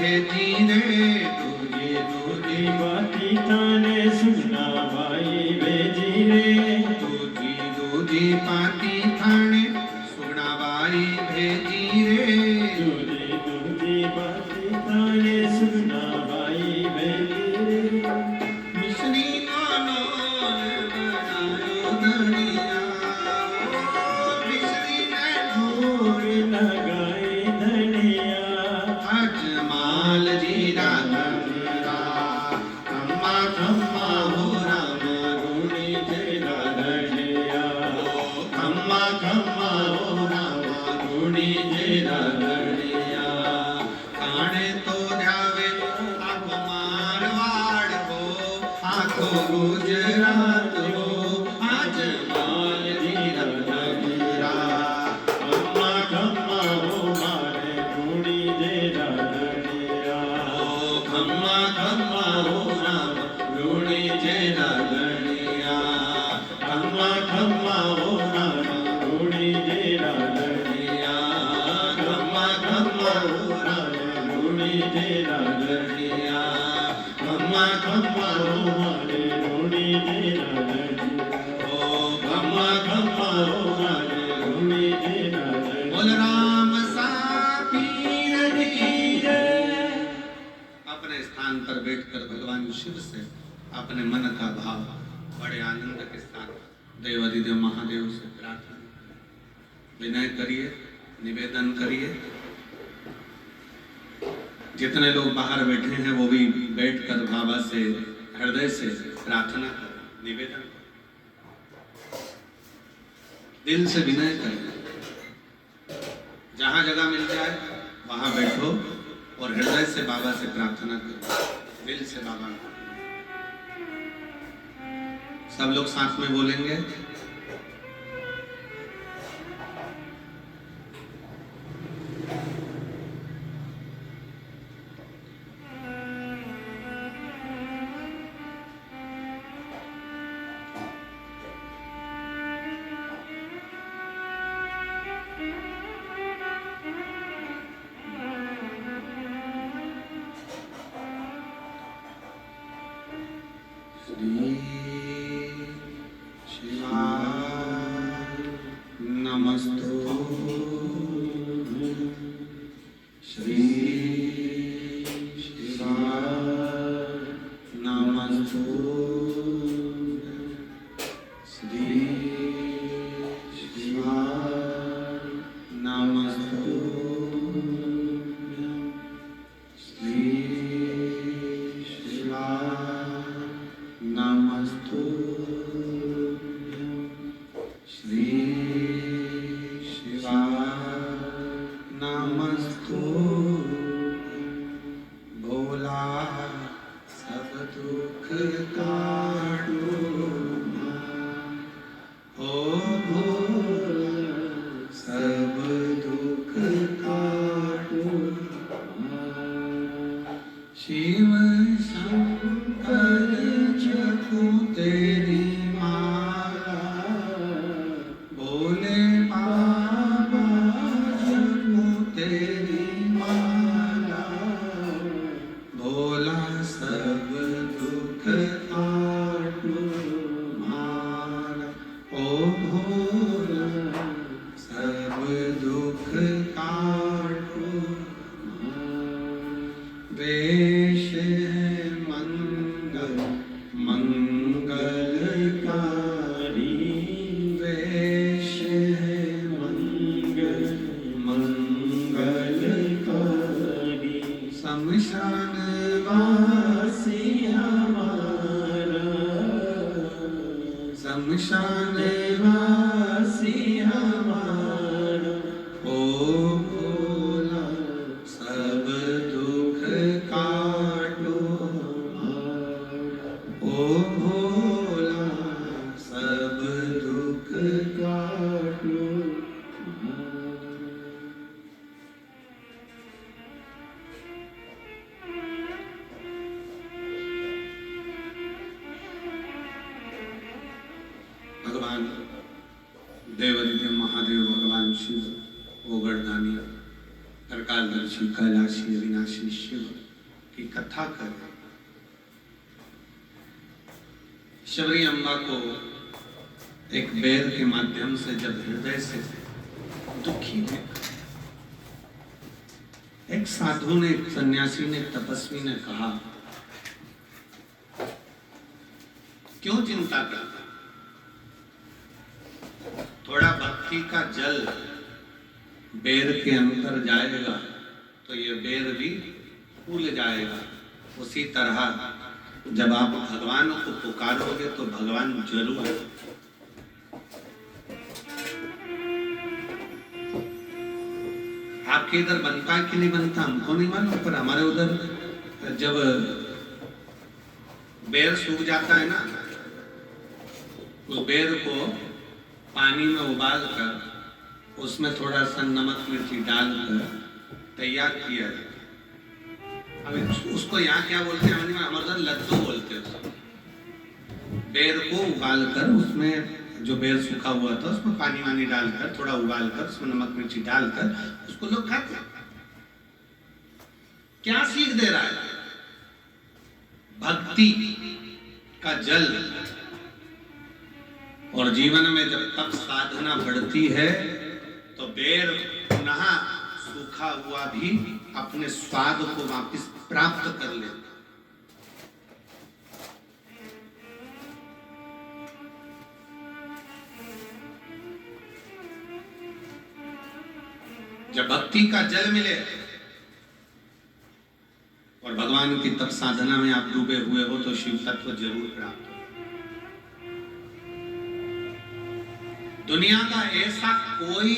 भेजी रे तुझे दूजी बाती थाने सुगना बाई भेजी रे दूजी दूजी पाती थाने सुगनाबाई भेजी रे दूजी दूजी बाती थाने सुगना बाई भेजी रे मिश्री नानो बनायो धनिया ओ मिश्री ने मोर लगाए धनिया अजमाल जीरा धनिया खम्मा खम्मा हो राम रुणी तेरा अपने मन का भाव बड़े आनंद के साथ देवाधिदेव महादेव से प्रार्थना विनय करिए, निवेदन करिए। जितने लोग बाहर बैठे हैं वो भी बैठकर बाबा से हृदय से प्रार्थना करें, निवेदन करें, दिल से विनय करें। जहां जगह मिल जाए वहां बैठो और हृदय से बाबा से प्रार्थना करो, दिल से बाबा। सब लोग साथ में बोलेंगे। श्री शिवाय नमस्तु। श्री शिवाय नमस्तु। श्री शिवाय नमस्तु। श्री शिवाय नमस्तु। श्री शिवाय नमस्तु। भोला सब दुख काटो ओ भोला सब दुख काटो। शिव शंकर जपो तेरी माला, भोले बाबा जपो तेरी माला। भोला सब दुख काटो माला, ओ भोला सब दुख काटो माला। वेश है मंगल मंगलकारी, वेश है मंगल मंगलकारी। शमशान वासी हमारा, शमशान वासी हमारा। ओ भोला सब दुख काटो मारा, ओ भोला सब दुख काटो मारा। भगवान देवाधिदेव महादेव, भगवान शिव, ओगरदानी, करकालदर्शी, कैलाशी, अविनाशी शिव की कथा करें। शबरी अम्बा को एक बेर के माध्यम से जब हृदय से दुखी देखा, एक साधु ने, एक सन्यासी ने, एक तपस्वी ने कहा, क्यों चिंता करता? थोड़ा भक्ति का जल बेर के अंदर जाएगा तो ये बेर भी फूल जाएगा। उसी तरह जब आप भगवान को पुकारोगे तो भगवान जरूर। आपके इधर बनता है कि नहीं बनता हमको नहीं मालूम, पर हमारे उधर जब बेर सूख जाता है ना, उस बेर को पानी में उबाल कर उसमें थोड़ा सा नमक मिर्ची डालकर तैयार किया जाता है। अब उसको यहाँ क्या बोलते हैं, हमारे उधर लड्डू बोलते हैं। बेर को उबाल कर उसमें जो बेर सूखा हुआ था उसमें पानी वानी डालकर थोड़ा उबाल कर उसमें नमक मिर्ची डालकर उसको लोग खाते हैं। क्या सीख दे रहा है? भक्ति का जल। और जीवन में जब तक साधना बढ़ती है तो बेर पुनः सूखा हुआ भी अपने स्वाद को वापस प्राप्त कर लेता। जब भक्ति का जल मिले और भगवान की तप साधना में आप डूबे हुए हो तो शिव तत्व जरूर प्राप्त हो। दुनिया का ऐसा कोई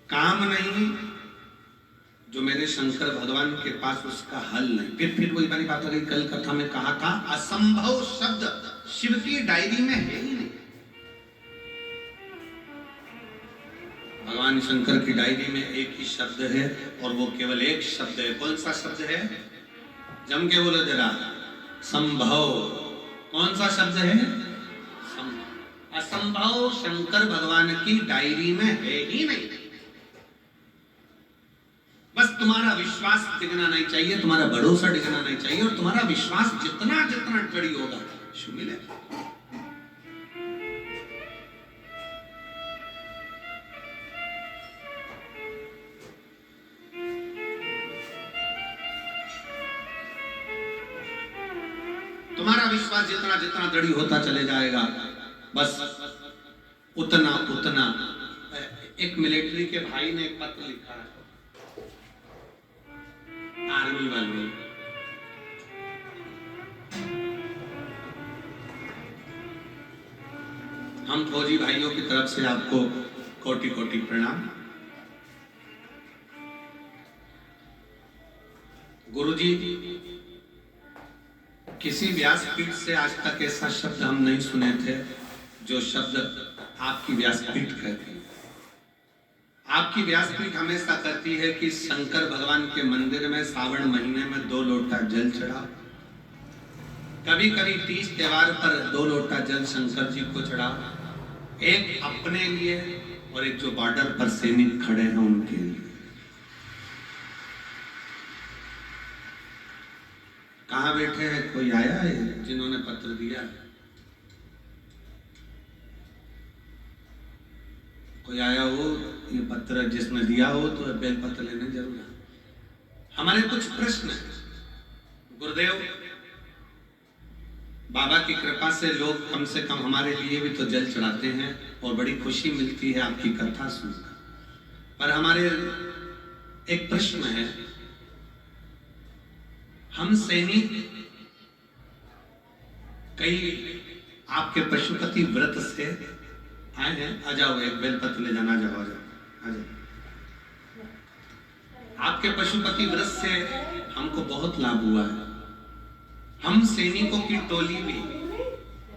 काम नहीं जो मेरे शंकर भगवान के पास उसका हल नहीं। फिर वही वाली बात हो गई, कल कथा में कहा था असंभव शब्द शिव की डायरी में है ही नहीं। भगवान शंकर की डायरी में एक ही शब्द है और वो केवल एक शब्द है। कौन सा शब्द है? जम के बोलो जरा, संभव। कौन सा शब्द है? संभव। असंभव शंकर भगवान की डायरी में है ही नहीं। बस तुम्हारा विश्वास टिकना नहीं चाहिए, तुम्हारा भरोसा टिकना नहीं चाहिए, और तुम्हारा विश्वास जितना जितना दृढ़ होगा शिव मिलेगा। तुम्हारा विश्वास जितना जितना दृढ़ होता चले जाएगा, बस उतना उतना। एक मिलिट्री के भाई ने एक पत्र लिखा है आर्मी वाले, हम फौजी भाइयों की तरफ से आपको कोटि कोटि प्रणाम। गुरुजी, किसी व्यासपीठ से आज तक ऐसा शब्द हम नहीं सुने थे जो शब्द आपकी व्यासपीठ कहती है। आपकी व्यासपीठ हमेशा कहती है कि शंकर भगवान के मंदिर में सावन महीने में 2 लोटा जल चढ़ाओ। कभी कभी 30 त्योहार पर 2 लोटा जल शंकर जी को चढ़ाओ, एक अपने लिए और एक जो बॉर्डर पर सैनिक खड़े हैं उनके लिए। कहाँ बैठे हैं? कोई आया है जिन्होंने पत्र दिया? कोई आया हो ये पत्र जिसने दिया हो तो बेल पत्र लेने जरूर आए। हमारे कुछ प्रश्न हैं। गुरुदेव, बाबा की कृपा से लोग कम से कम हमारे लिए भी तो जल चढ़ाते हैं और बड़ी खुशी मिलती है आपकी कथा सुनकर। पर हमारे एक प्रश्न है, हम सैनिक कई आपके पशुपति व्रत से आए हैं। आ जाओ, एक बेलपत्र ले जाना। जाओ, आ जाओ, आ जाओ। आपके पशुपति व्रत से हमको बहुत लाभ हुआ है। हम सैनिकों की टोली भी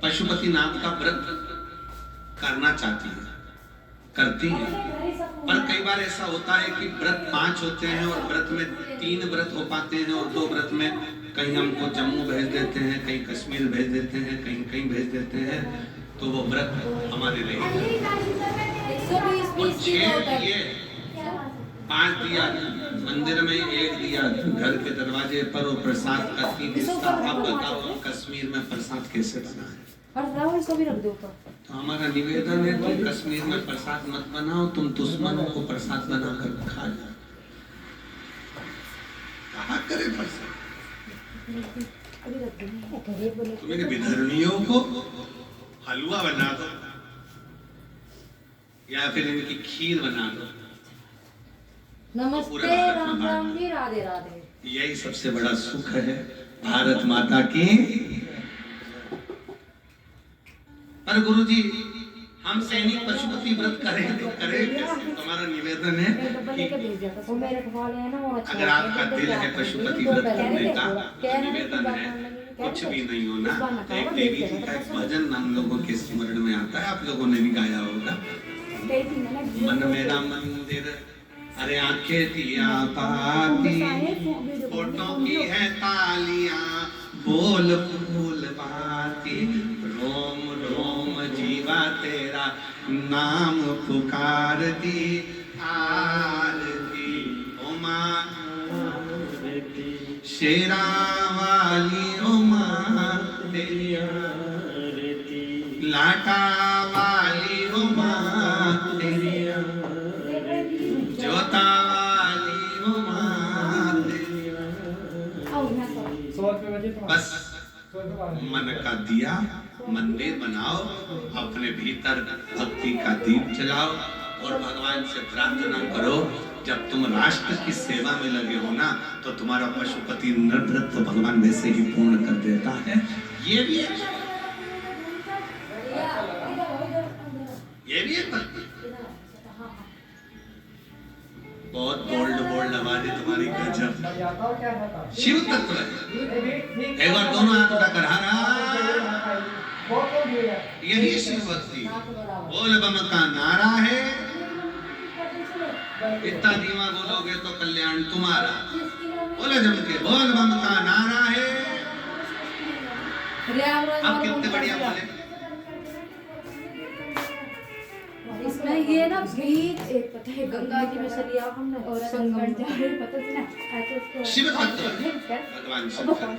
पशुपति नाथ का व्रत करना चाहती है, करती है। पर कई बार ऐसा होता है कि व्रत 5 होते हैं और व्रत में 3 व्रत हो पाते हैं और 2 व्रत में कहीं हमको जम्मू भेज देते हैं, कहीं कश्मीर भेज देते हैं, कहीं कहीं भेज देते हैं, तो वो व्रत हमारे लिए। और 6 दिए, 5 दिया मंदिर में, 1 दिया घर के दरवाजे पर, और प्रसाद का 3 हिस्सा। अब बताओ कश्मीर में प्रसाद कैसे बना है? तो हमारा निवेदन है, तुम कश्मीर में प्रसाद मत बनाओ, तुम दुश्मनों को प्रसाद बनाकर खा जाओ। कहा करे प्रसाद? मेरे विधर्मियों को हलवा बना दो या फिर इनकी खीर बना दो। नमस्ते, राम राम जी, राधे राधे। यही सबसे बड़ा सुख है। भारत माता की। पर गुरुजी, हम सैनिक पशुपति व्रत करें तो करें कैसे? तुम्हारा निवेदन है कि अगर आपका दिल है पशुपति व्रत करने का, तो निवेदन है कुछ भी नहीं होना। एक देवी जी का एक भजन हम लोगों के स्मरण में आता है, आप लोगों ने भी गाया होगा। मन मेरा मंदिर, अरे आंखें दिया पाती, फोटो की है तालियां, बोल फूल बाती, रोम रोम जीवा तेरा नाम पुकारती, आरती ओ मां शेरा वाली ओ मां तेरी आरती, लाटा वाली ओ मां तेरी जोता वाली ओ मां तेरी। बस मन का दिया मंदिर बनाओ, अपने भीतर भक्ति का दीप जलाओ और भगवान से प्रार्थना करो, जब तुम राष्ट्र की सेवा में लगे हो ना, तो तुम्हारा पशुपति नृव्रत तो भगवान वैसे ही पूर्ण कर देता है। ये भी एक भक्ति। बहुत बोल्ड आवाज है तुम्हारी, गजब। शिव तत्व है। एक बार दोनों हाथ उठाकर हरा, यही शिव भक्ति। बोल बम का नारा है, इतना धीमा बोलोगे तो कल्याण तुम्हारा। बोले जम के, बोल बम का नारा है। आप कितने बढ़िया बोले। इसमें ये ना बीच एक पता है गंगा जी में से लिया हमने और संगम जा रहे पता चला तो शिव तत्व भगवान शिव पुराण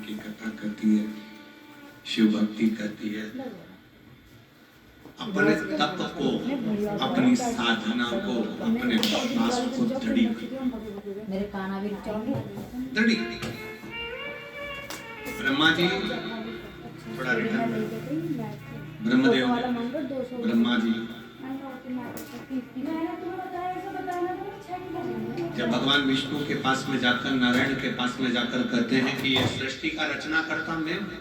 की कथा करती है, शिव भक्ति करती है, अपने तप को, अपनी साधना को, अपने विश्वास को दृढ़ी मेरे काना भी दृढ़ी। ब्रह्मा जी थोड़ा रिटर्न, ब्रह्मदेव ब्रह्मा जी जब भगवान विष्णु के पास में जाकर, नारायण के पास में जाकर कहते हैं कि ये सृष्टि का रचना करता मैं हूं,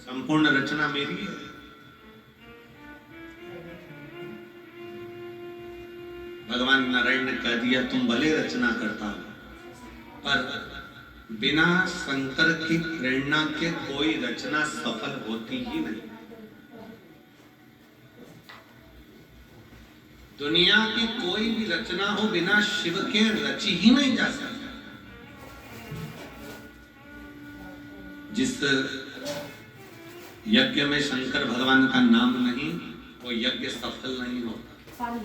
संपूर्ण रचना मेरी है। भगवान नारायण ने कह दिया तुम भले रचना करता हो, पर बिना शंकर की प्रेरणा के कोई रचना सफल होती ही नहीं। दुनिया की कोई भी रचना हो बिना शिव के रची ही नहीं जा सकती। जिस यज्ञ में शंकर भगवान का नाम नहीं, वो यज्ञ सफल नहीं होता।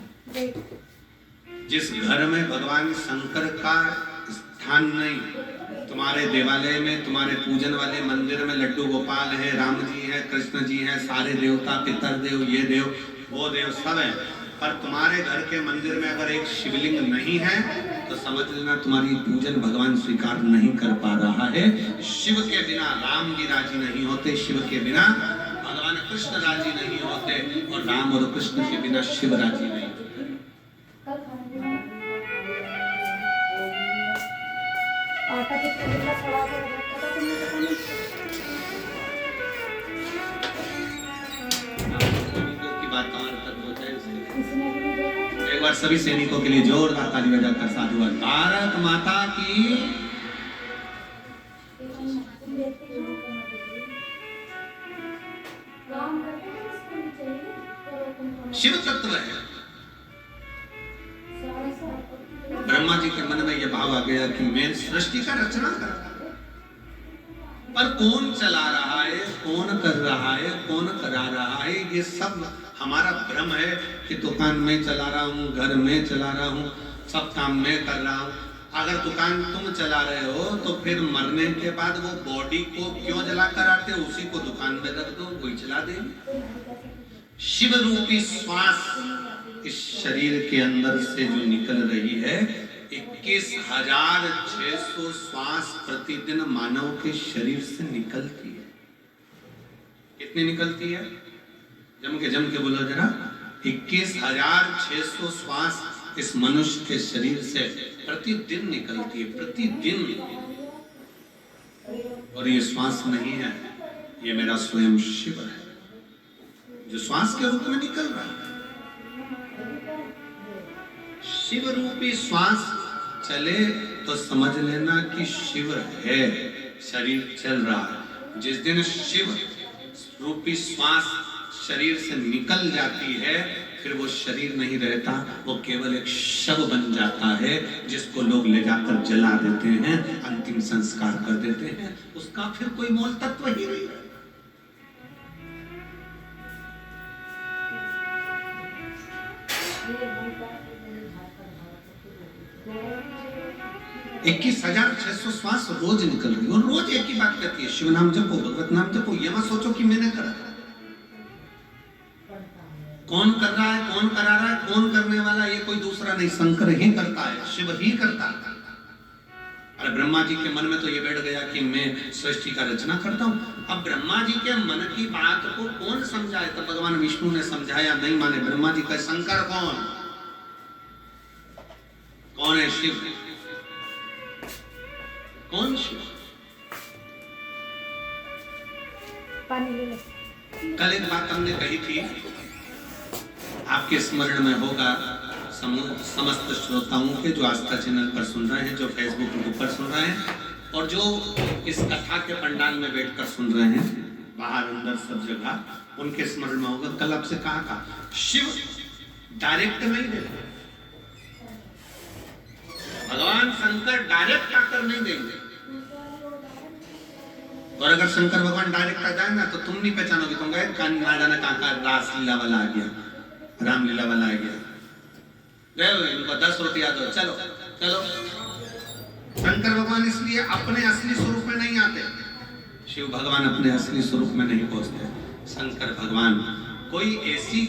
जिस घर में भगवान शंकर का स्थान नहीं, तुम्हारे देवालय में, तुम्हारे पूजन वाले मंदिर में लड्डू गोपाल है, राम जी है, कृष्ण जी है, सारे देवता, पितर देव, ये देव, वो देव सब है, पर तुम्हारे घर के मंदिर में अगर एक शिवलिंग नहीं है तो समझ लेना तुम्हारी पूजन भगवान स्वीकार नहीं कर पा रहा है। शिव के बिना राम जी राजी नहीं होते, शिव के बिना भगवान कृष्ण राजी नहीं होते, और राम और कृष्ण के बिना शिव राजी नहीं होते। आटा कितना खड़ा कर रखा था तुमने पता नहीं। सैनिकों की बात हमारे तक हो जाए उसके इसने भी देखा। एक बार सभी सैनिकों के लिए जोरदार ताली बजाकर साधुवाद। भारत माता की। शिव तत्व है। ब्रह्मा जी के मन में यह भाव आ गया कि मैं सृष्टि का रचना करता हूं, पर कौन चला रहा है, कौन कर रहा है, कौन करा रहा है, ये सब हमारा भ्रम है कि दुकान में चला रहा हूँ, घर में चला रहा हूँ, सब काम में कर रहा हूँ। अगर दुकान तुम चला रहे हो तो फिर मरने के बाद वो बॉडी को क्यों जला कर आते, उसी को दुकान में रख दो, वही चला देंगे। शिव रूपी श्वास इस शरीर के अंदर से जो निकल रही है, 21,600 श्वास प्रतिदिन मानव के शरीर से निकलती है। कितनी निकलती है? जम के बोलो जरा। 21,600 श्वास इस मनुष्य के शरीर से प्रतिदिन निकलती है, प्रतिदिन। और ये श्वास नहीं है, ये मेरा स्वयं शिव है जो श्वास के रूप में निकल रहा है। शिव रूपी श्वास चले तो समझ लेना कि शिव है, शरीर चल रहा है। जिस दिन शिव रूपी श्वास शरीर से निकल जाती है, फिर वो शरीर नहीं रहता, वो केवल एक शव बन जाता है, जिसको लोग ले जाकर जला देते हैं, अंतिम संस्कार कर देते हैं। उसका फिर कोई मूल तत्व ही नहीं है। ये 21,600 श्वास रोज निकल रही है, और रोज एक ही बात कहती है, शिव नाम जपो, भगवत नाम जपो। ये मत सोचो कि मैंने करा। कौन कर रहा है, कौन करा रहा है, कौन करने वाला, ये कोई दूसरा नहीं, शंकर ही करता है, शिव ही करता है। और ब्रह्मा जी के मन में तो ये बैठ गया कि मैं सृष्टि का रचना करता हूँ। अब ब्रह्मा जी के मन की बात को कौन समझाए? तो भगवान विष्णु ने समझाया, नहीं माने ब्रह्मा जी का। शंकर कौन? कौन है? शिव। कौन शिव? पानी ले लो। कल एक बात हमने कही थी, आपके स्मरण में होगा, समस्त श्रोताओं के जो आस्था चैनल पर सुन रहे हैं, जो फेसबुक यूट्यूब पर सुन रहे हैं, और जो इस कथा के पंडाल में बैठकर सुन रहे हैं, बाहर अंदर सब जगह, उनके स्मरण में होगा। कल आपसे कहा था, शिव डायरेक्ट नहीं देते, भगवान शंकर डायरेक्ट आकर नहीं देंगे। और अगर शंकर भगवान डायरेक्ट आ जाए ना तो तुम नहीं पहचानोगे, तुम कहे कान ना जाने कहां का रास लीला वाला आ गया, रामलीला वाला आ गया, गए इनको 10 रुपया दो, चलो चलो। शंकर भगवान इसलिए अपने असली स्वरूप में नहीं आते, शिव भगवान अपने असली स्वरूप में नहीं पहुंचते। शंकर भगवान कोई ऐसी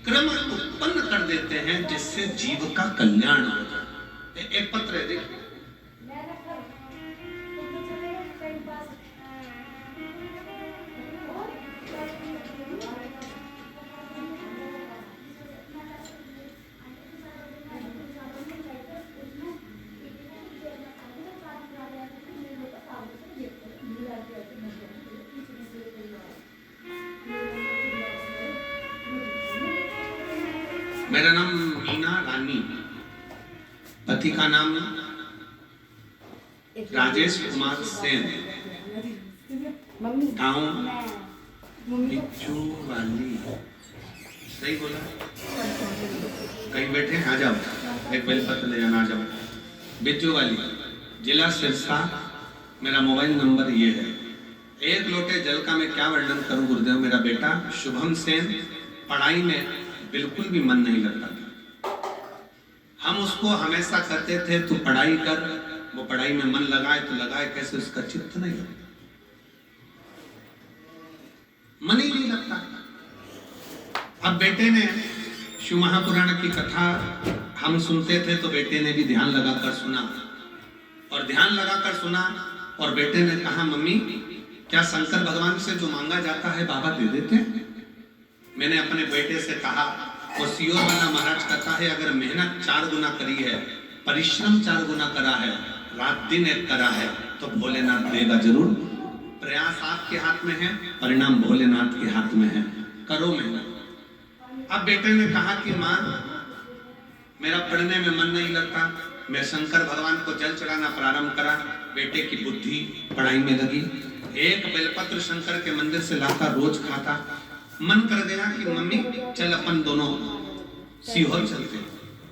क्रम उत्पन्न कर देते हैं जिससे जीव का कल्याण हो जाए। एक पत्र है, देखिए, मेरा नाम मीना रानी, पति का नाम राजेश कुमार सेन, गाँव बिच्छू वाली। सही बोला? कहीं बैठे आ जाओ, एक बेलपत्र ले जाना, आ जाओ। बिच्छू वाली, जिला सिरसा। मेरा मोबाइल नंबर ये है। एक लोटे जल का मैं क्या वर्णन करूं गुरुदेव। मेरा बेटा शुभम सेन पढ़ाई में बिल्कुल भी मन नहीं लगता था। हम उसको हमेशा कहते थे तू पढ़ाई कर, वो पढ़ाई में मन लगाए तो लगाए, कैसे उसका चित्त नहीं लगता, मन ही नहीं लगता। अब बेटे ने शिव महापुराण की कथा हम सुनते थे तो बेटे ने भी ध्यान लगाकर सुना, और ध्यान लगाकर सुना, और बेटे ने कहा मम्मी क्या शंकर भगवान से जो मांगा जाता है बाबा दे देते हैं? मैंने अपने बेटे से कहा, वो सियोर वाला महाराज कहता है अगर मेहनत 4 गुना करी है, परिश्रम 4 गुना करा है, रात दिन एक करा है, तो भोलेनाथ देगा जरूर। प्रयास आपके हाथ में है, परिणाम भोलेनाथ के हाथ में है, करो मेहनत। अब बेटे ने कहा कि माँ मेरा पढ़ने में मन नहीं लगता। मैं शंकर भगवान को जल चढ़ाना प्रारंभ करा, बेटे की बुद्धि पढ़ाई में लगी। एक बेलपत्र शंकर के मंदिर से लाता, रोज खाता। मन कर गया कि मम्मी चल अपन दोनों सीहोर चलते।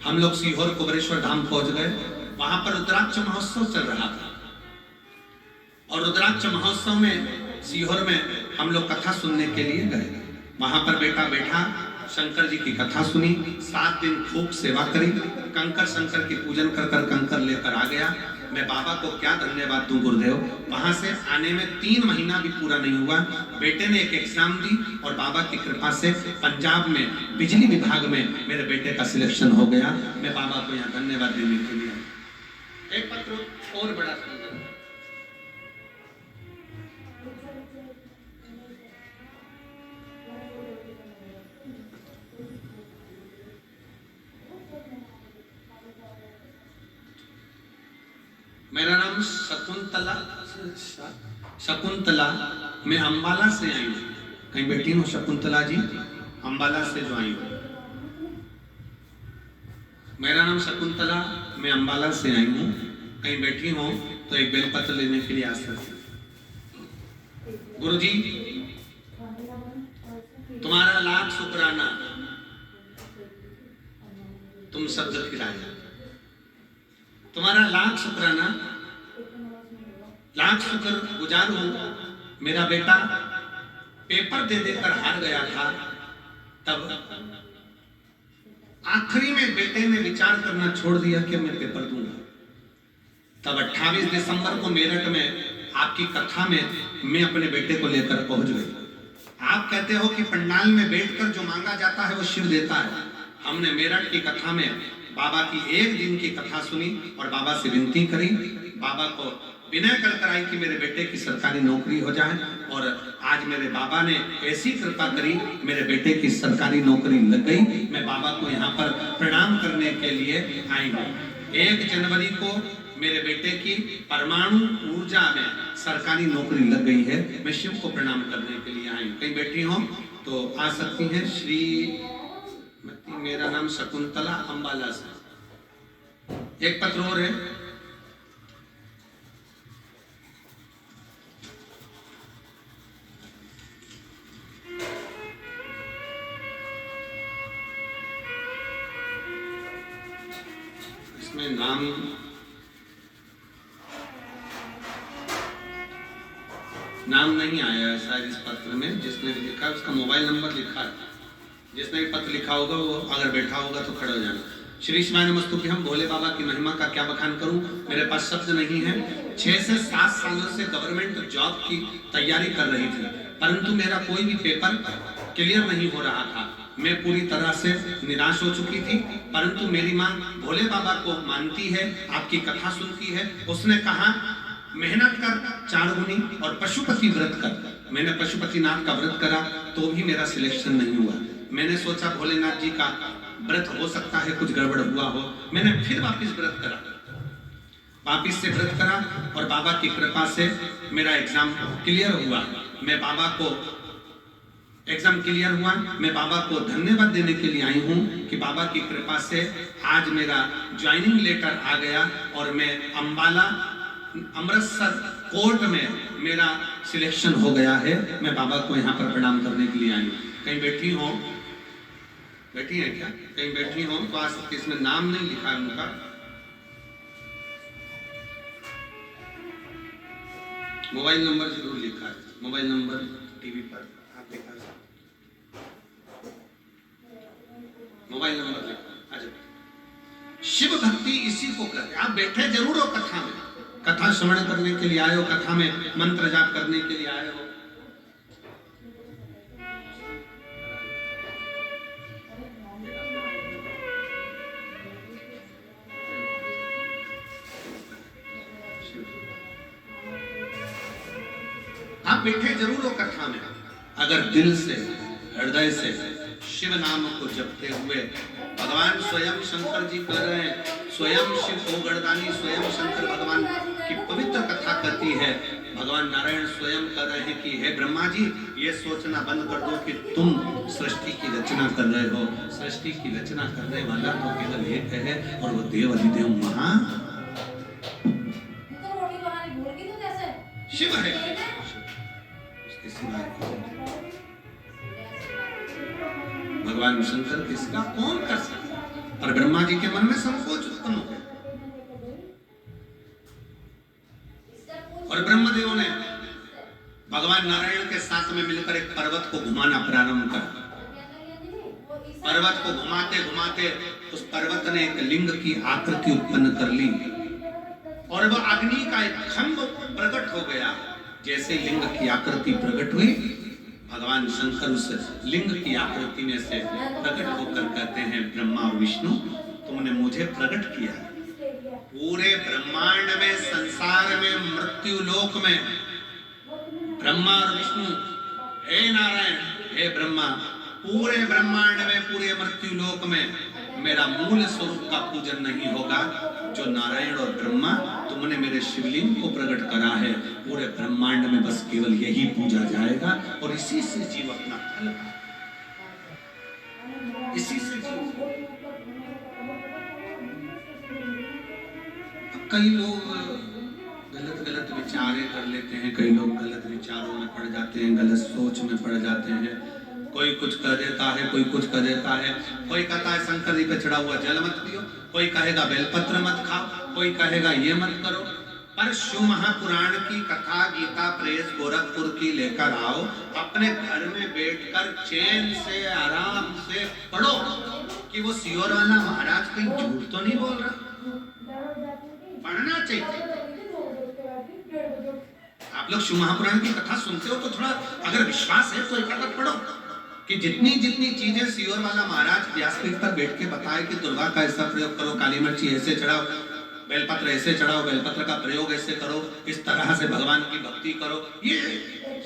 हम लोग सीहोर कुबरेश्वर धाम पहुंच गए। वहां पर रुद्राक्ष महोत्सव चल रहा था, और रुद्राक्ष महोत्सव में सीहोर में हम लोग कथा सुनने के लिए गए। वहां पर बेटा बैठा, शंकर जी की कथा सुनी, 7 दिन खूब सेवा करी, कंकर शंकर की पूजन कर कर कंकर लेकर आ गया। मैं बाबा को क्या धन्यवाद दूं गुरुदेव। वहां से आने में 3 महीना भी पूरा नहीं हुआ, बेटे ने एक एग्जाम दी, और बाबा की कृपा से पंजाब में बिजली विभाग में मेरे बेटे का सिलेक्शन हो गया। मैं बाबा को यहाँ धन्यवाद देने के लिए। एक पत्र और बड़ा सुंदर, मेरा नाम शकुंतला, शकुंतला, मैं अंबाला से आई हूँ। कहीं बैठी हूँ शकुंतला जी, अंबाला से जो आई हूँ। मेरा नाम शकुंतला, मैं अंबाला से आई हूँ। कहीं बैठी हूँ तो एक बेलपत्र लेने के लिए आ सकती। गुरुजी तुम्हारा लाख शुक्राना, तुम सब जग की राजा। तुम्हारा लाख शुक्राना, लाख शुक्र गुजार हूं। मेरा बेटा पेपर दे देकर हार गया था, तब आखिरी में बेटे ने विचार करना छोड़ दिया कि मैं पेपर दूंगा। तब 28 दिसंबर को मेरठ में आपकी कथा में मैं अपने बेटे को लेकर पहुंच गई। आप कहते हो कि पंडाल में बैठकर जो मांगा जाता है वो शिव देता है। हमने मेरठ की कथा में बाबा की 1 दिन की कथा सुनी और बाबा से विनती करी, बाबा को विनय कर आई कि मेरे बेटे की सरकारी नौकरी हो जाए, और आज मेरे बाबा ने ऐसी कृपा करी, मेरे बेटे की सरकारी नौकरी लग गई। मैं बाबा को यहाँ पर प्रणाम करने के लिए आई हूँ। 1 जनवरी को मेरे बेटे की परमाणु ऊर्जा में सरकारी नौकरी लग गई है। मैं शिव को प्रणाम करने के लिए आई हूँ। कहीं बैठी हो तो आ सकती हैं। श्रीमती, मेरा नाम शकुंतला, अंबाला से। एक पत्र और है। इसमें नाम नहीं आया है शायद इस पत्र में। जिसने भी लिखा उसका मोबाइल नंबर लिखा है। जिसने भी पत्र लिखा होगा वो अगर बैठा होगा तो खड़ा हो जाना। श्री शिवाय नमस्तुभ्यं। हम भोले बाबा की महिमा का क्या बखान करूं, मेरे पास शब्द नहीं है। 6 से 7 सालों से गवर्नमेंट जॉब की तैयारी कर रही थी, परंतु मेरा कोई भी पेपर क्लियर नहीं हो रहा था। मैं पूरी तरह से निराश हो चुकी थी, परंतु मेरी माँ भोले बाबा को मानती है, आपकी कथा सुनती है। उसने कहा मेहनत कर 4 गुनी और पशुपति व्रत कर। मैंने पशुपतिनाथ का व्रत करा तो भी मेरा सिलेक्शन नहीं हुआ। मैंने सोचा भोलेनाथ जी का व्रत हो सकता है कुछ गड़बड़ हुआ हो। मैंने फिर वापस व्रत करा, वापस से व्रत करा और बाबा की कृपा से मेरा एग्जाम क्लियर हुआ। मैं बाबा को एग्जाम क्लियर हुआ। मैं बाबा को धन्यवाद देने के लिए आई हूँ कि बाबा की कृपा से आज मेरा ज्वाइनिंग लेटर आ गया और मैं अंबाला अमृतसर कोर्ट में मेरा सिलेक्शन हो गया है। मैं बाबा को यहाँ पर प्रणाम करने के लिए आई हूँ। कहीं बैठी हो, बैठी है क्या? कहीं बैठी हो तो आ सकती। इसमें नाम नहीं लिखा है उनका। मोबाइल नंबर जरूर लिखा है। मोबाइल नंबर टीवी पर आप दिखा सकते, मोबाइल नंबर लिखा। अच्छा, शिव भक्ति इसी को कहते हैं। आप बैठे जरूर हो कथा में, कथा श्रवण करने के लिए आए हो, कथा में मंत्र जाप करने के लिए आए हो। आप बैठे जरूर हो कथा में, अगर दिल से हृदय से शिव नाम को जपते हुए भगवान स्वयं शंकर जी कर रहे हैं। स्वयं शिव गोगर्दानी स्वयं शंकर भगवान की पवित्र कथा करती है। भगवान नारायण स्वयं कर रहे हैं कि हे ब्रह्मा जी, ये सोचना बंद कर दो कि तुम सृष्टि की रचना कर रहे हो। सृष्टि की रचना करने वाला तो केवल एक है और वो देव अधिदेव महा शिव है। उसके सिवाय भगवान शंकर किसका कौन कर सकता? और ब्रह्मा जी के मन में संकोच उत्पन्न हो गया और ब्रह्मदेव ने भगवान नारायण के साथ में मिलकर एक पर्वत को घुमाना प्रारंभ कर। पर्वत को घुमाते घुमाते उस पर्वत ने एक लिंग की आकृति उत्पन्न कर ली और वह अग्नि का एक खंभ प्रकट हो गया। जैसे लिंग की आकृति प्रकट हुई, भगवान शंकर उस लिंग की आकृति में से प्रकट होकर कहते हैं, ब्रह्मा और विष्णु, तुमने मुझे प्रकट किया। पूरे ब्रह्मांड में, संसार में, मृत्यु लोक में ब्रह्मा और विष्णु, हे नारायण, हे ब्रह्मा, पूरे ब्रह्मांड में, पूरे मृत्यु लोक में मेरा मूल स्वरूप का पूजन नहीं होगा। जो नारायण और ब्रह्मा तुमने मेरे शिवलिंग को प्रकट करा है, पूरे ब्रह्मांड में बस केवल यही पूजा जाएगा और इसी से जीव अपना फल, इसी से जीव। कई लोग गलत गलत विचारे कर लेते हैं, कई लोग गलत विचारों में पड़ जाते हैं, गलत सोच में पड़ जाते हैं। कोई कुछ कह देता है, कोई कुछ कह देता है। कोई कहता है शंकर जी पे चढ़ा हुआ जल मत पियो, कोई कहेगा बेलपत्र मत खाओ, कोई कहेगा ये मत करो। पर शिव महापुराण की कथा गीता प्रेस गोरखपुर की लेकर आओ, अपने घर में बैठकर चैन से आराम से पढ़ो कि वो सियोर वाला महाराज कहीं झूठ तो नहीं बोल रहा। पढ़ना चाहिए। आप लोग शिव महापुराण की कथा सुनते हो तो थोड़ा अगर विश्वास है तो एक बार पढ़ो कि जितनी जितनी चीजें सियोर वाला महाराज व्यासपीठ पर बैठ के बताए कि दुर्गा का ऐसा प्रयोग करो, काली मिर्ची ऐसे चढ़ाओ, बेलपत्र ऐसे चढ़ाओ, बेलपत्र का प्रयोग ऐसे करो, इस तरह से भगवान की भक्ति करो, ये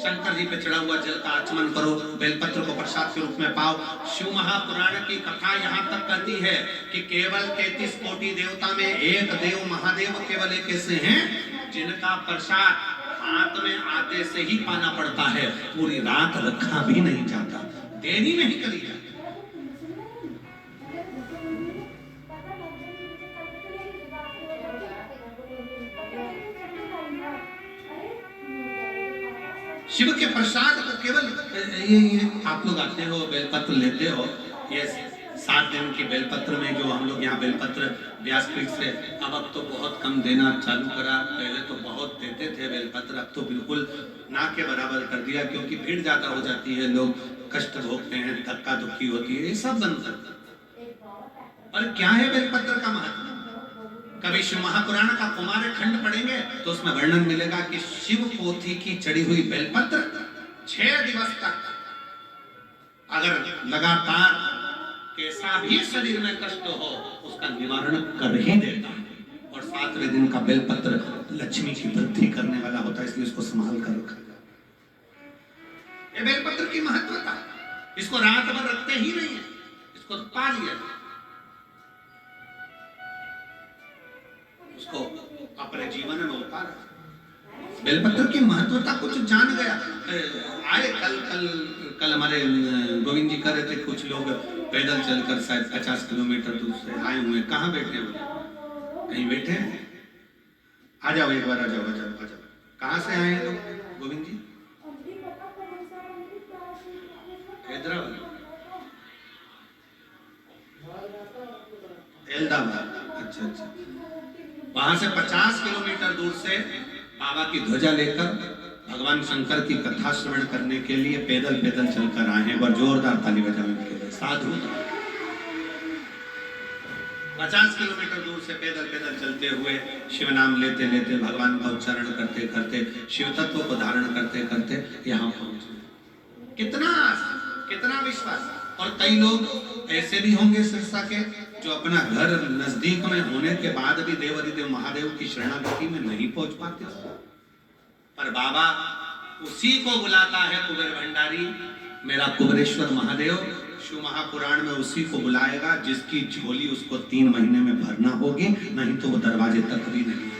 शंकर जी पे चढ़ा हुआ जल का आचमन करो, बेलपत्र को प्रसाद के रूप में पाओ। शिव महापुराण की कथा यहाँ तक कहती है कि केवल 33 कोटि देवता में एक देव महादेव केवल एक ऐसे हैं जिनका प्रसाद हाथ में आते से ही पाना पड़ता है, पूरी रात रखा भी नहीं जाता, देरी नहीं करी जाती। शिव के प्रसाद को केवल ये आप लोग आते हो, बेलपत्र लेते हो, ये 7 दिन की बेलपत्र में जो हम लोग यहाँ बेलपत्र व्यासपीठ से अब तो बहुत कम देना चालू करा, पहले तो बहुत देते थे बेलपत्र, अब तो बिल्कुल ना के बराबर कर दिया, क्योंकि भीड़ ज्यादा हो जाती है, लोग कष्ट भोगते हैं, धक्का धुक्की होती है, ये सब बंद कर। और क्या है बेलपत्र का महत्व? कभी शिव महापुराण का कुमार खंड पढ़ेंगे तो उसमें वर्णन मिलेगा कि शिव पोथी की चढ़ी हुई बेलपत्र 6 दिवस तक अगर लगातार कैसा भी शरीर में कष्ट हो उसका निवारण कर ही देता है। और 7वें दिन का बेलपत्र लक्ष्मी की वृद्धि करने वाला होता है, इसलिए इसको संभाल कर रखा। ये बेलपत्र की महत्वता, इसको रात भर रखते ही नहीं है, इसको पा लिया, उसको अपने जीवन में उतारा। बेलपत्र की महत्वता कुछ जान गया। आए कल हमारे गोविंद जी कर रहे थे, कुछ लोग पैदल चलकर शायद 50 किलोमीटर दूर से आए हुए। कहाँ बैठे हो? कहीं बैठे हैं? आ जाओ एक बार, आ जाओ आ जाओ आ जाओ। कहाँ से आए हैं लोग गोविंद जी? हैदराबाद, अहमदाबाद, अच्छा अच्छा। वहां से 50 किलोमीटर दूर से बाबा की ध्वजा लेकर भगवान शंकर की कथा श्रवण करने के लिए पैदल पैदल चलकर आए हैं। और जोरदार ताली बजाओ इनके लिए, साधु। 50 किलोमीटर दूर से पैदल पैदल चलते हुए शिव नाम लेते लेते, भगवान का उच्चारण करते करते, शिव तत्व को धारण करते करते यहाँ पहुंचे। कितना विश्वास। और कई लोग ऐसे भी होंगे सिरसा के जो अपना घर नजदीक में होने के बाद भी देवाधिदेव महादेव की शरणागति में नहीं पहुंच पाते, पर बाबा उसी को बुलाता है कुबेर भंडारी, मेरा कुबेरेश्वर महादेव। शिव महापुराण में उसी को बुलाएगा जिसकी झोली उसको 3 महीने में भरना होगी, नहीं तो वो दरवाजे तक भी नहीं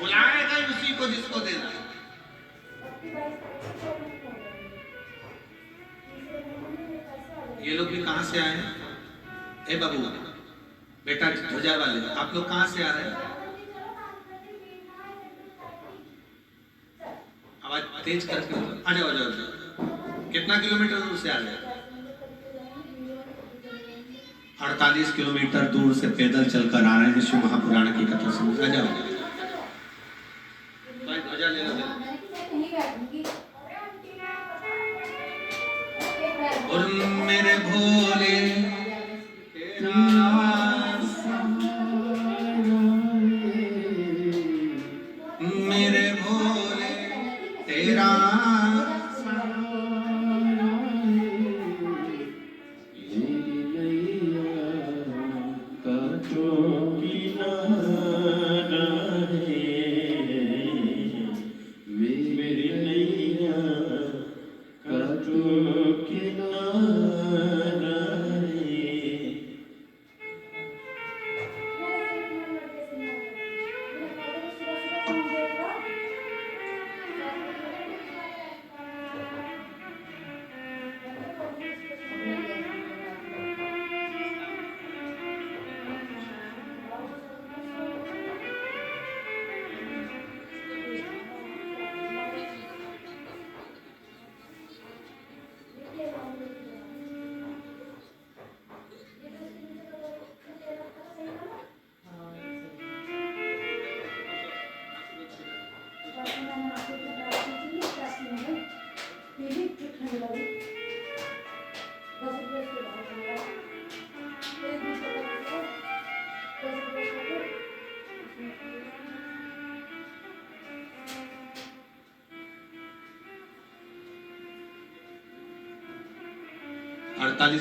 बुलाएगा, उसी को जिसको देना। ये लोग भी कहां से आए हैं? ए बाबू, बेटा ध्वजा वाले, आप लोग कहां से आ रहे हैं? आवाज तेज करके आ जाओ आ जाओ। कितना किलोमीटर दूर से आ रहे हैं? 48 किलोमीटर दूर से पैदल चलकर आ रहे हैं शिव महापुराण की कथा सुनने। आ जाओ, ध्वजा ले लो। और मेरे भोले मेरे भोले तेरा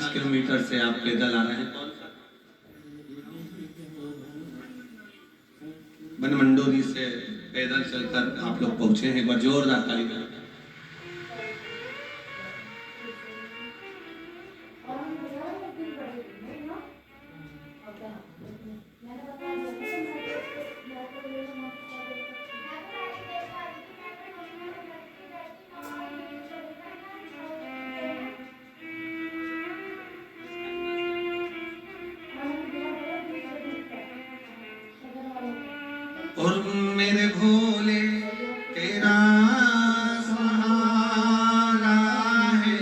किलोमीटर से आप पैदल आ रहे हैं। आप लोग पहुंचे हैं। एक बार जोरदार ताली बजाएं। और मेरे भोले तेरा सहारा है,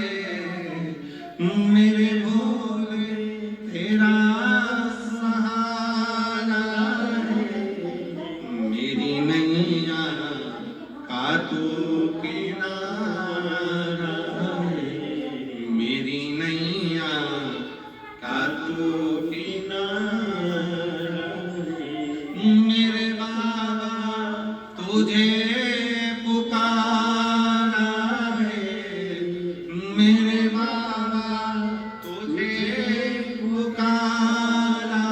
मेरे भोले तेरा सहारा है, मेरी नैया का तू किनारा है, मेरी नैया का तू किनारा है, मेरे तुझे पुकारा है, मेरे बाबा तुझे पुकारा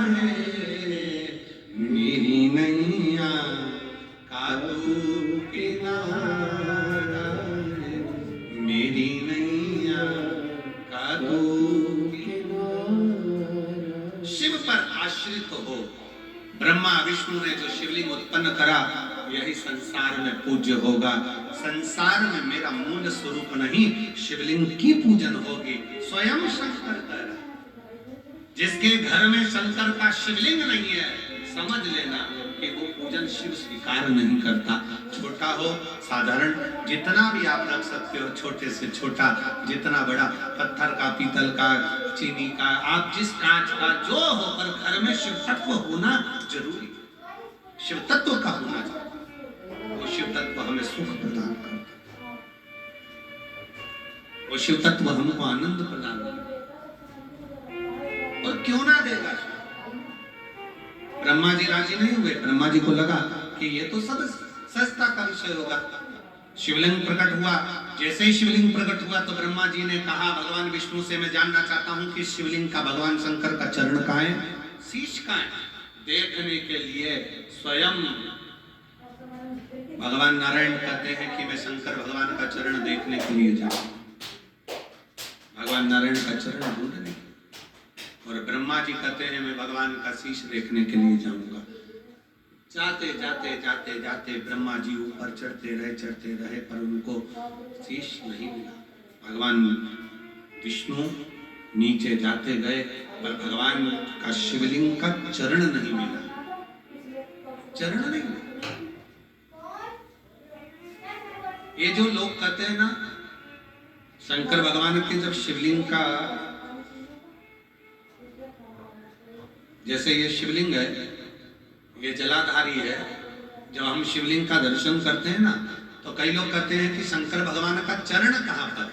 है, मेरी नैया का तू किनारा है, मेरी नैया का तू किनारा। शिव पर आश्रित हो। ब्रह्मा विष्णु ने जो शिवलिंग उत्पन्न करा यही संसार में पूज्य होगा। संसार में मेरा मूल स्वरूप नहीं, शिवलिंग की पूजन होगी। स्वयं शंकर कर, जिसके घर में शंकर का शिवलिंग नहीं है, समझ लेना कि वो पूजन शिव स्वीकार नहीं करता। छोटा हो साधारण, जितना भी आप रख सकते हो, छोटे से छोटा, जितना बड़ा, पत्थर का, पीतल का, चीनी का, आप जिस कांच का जो हो, पर घर में शिव तत्व होना जरूरी। शिव तत्व का होना चाहिए। वो शिव तत्व हमें सुख प्रदान करता, वो शिव तत्व हमको आनंद प्रदान करता। और क्यों ना देगा? ब्रह्मा जी राजी नहीं हुए। ब्रह्मा जी को लगा कि ये तो सब सस्ता का विषय होगा। शिवलिंग प्रकट हुआ। जैसे ही शिवलिंग प्रकट हुआ तो ब्रह्मा जी ने कहा भगवान विष्णु से, मैं जानना चाहता हूं कि शिवलिंग का भगवान शंकर का चरण कहाँ है, शीश कहाँ है? देखने के लिए स्वयं भगवान नारायण कहते हैं कि मैं शंकर भगवान का चरण देखने के लिए जाऊं। भगवान नारायण का चरण ढूंढने, और ब्रह्मा जी कहते हैं मैं भगवान का शीश देखने के लिए जाऊंगा। जाते जाते जाते जाते ब्रह्मा जी ऊपर चढ़ते रहे, पर उनको शीश नहीं मिला। भगवान विष्णु नीचे जाते गए, पर भगवान का शिवलिंग का चरण नहीं मिला। चरण नहीं मिला। ये जो लोग कहते हैं ना, शंकर भगवान के जब शिवलिंग का, जैसे ये शिवलिंग है, ये जलाधारी है, जब हम शिवलिंग का दर्शन करते हैं ना, तो कई लोग कहते हैं कि शंकर भगवान का चरण कहाँ पर,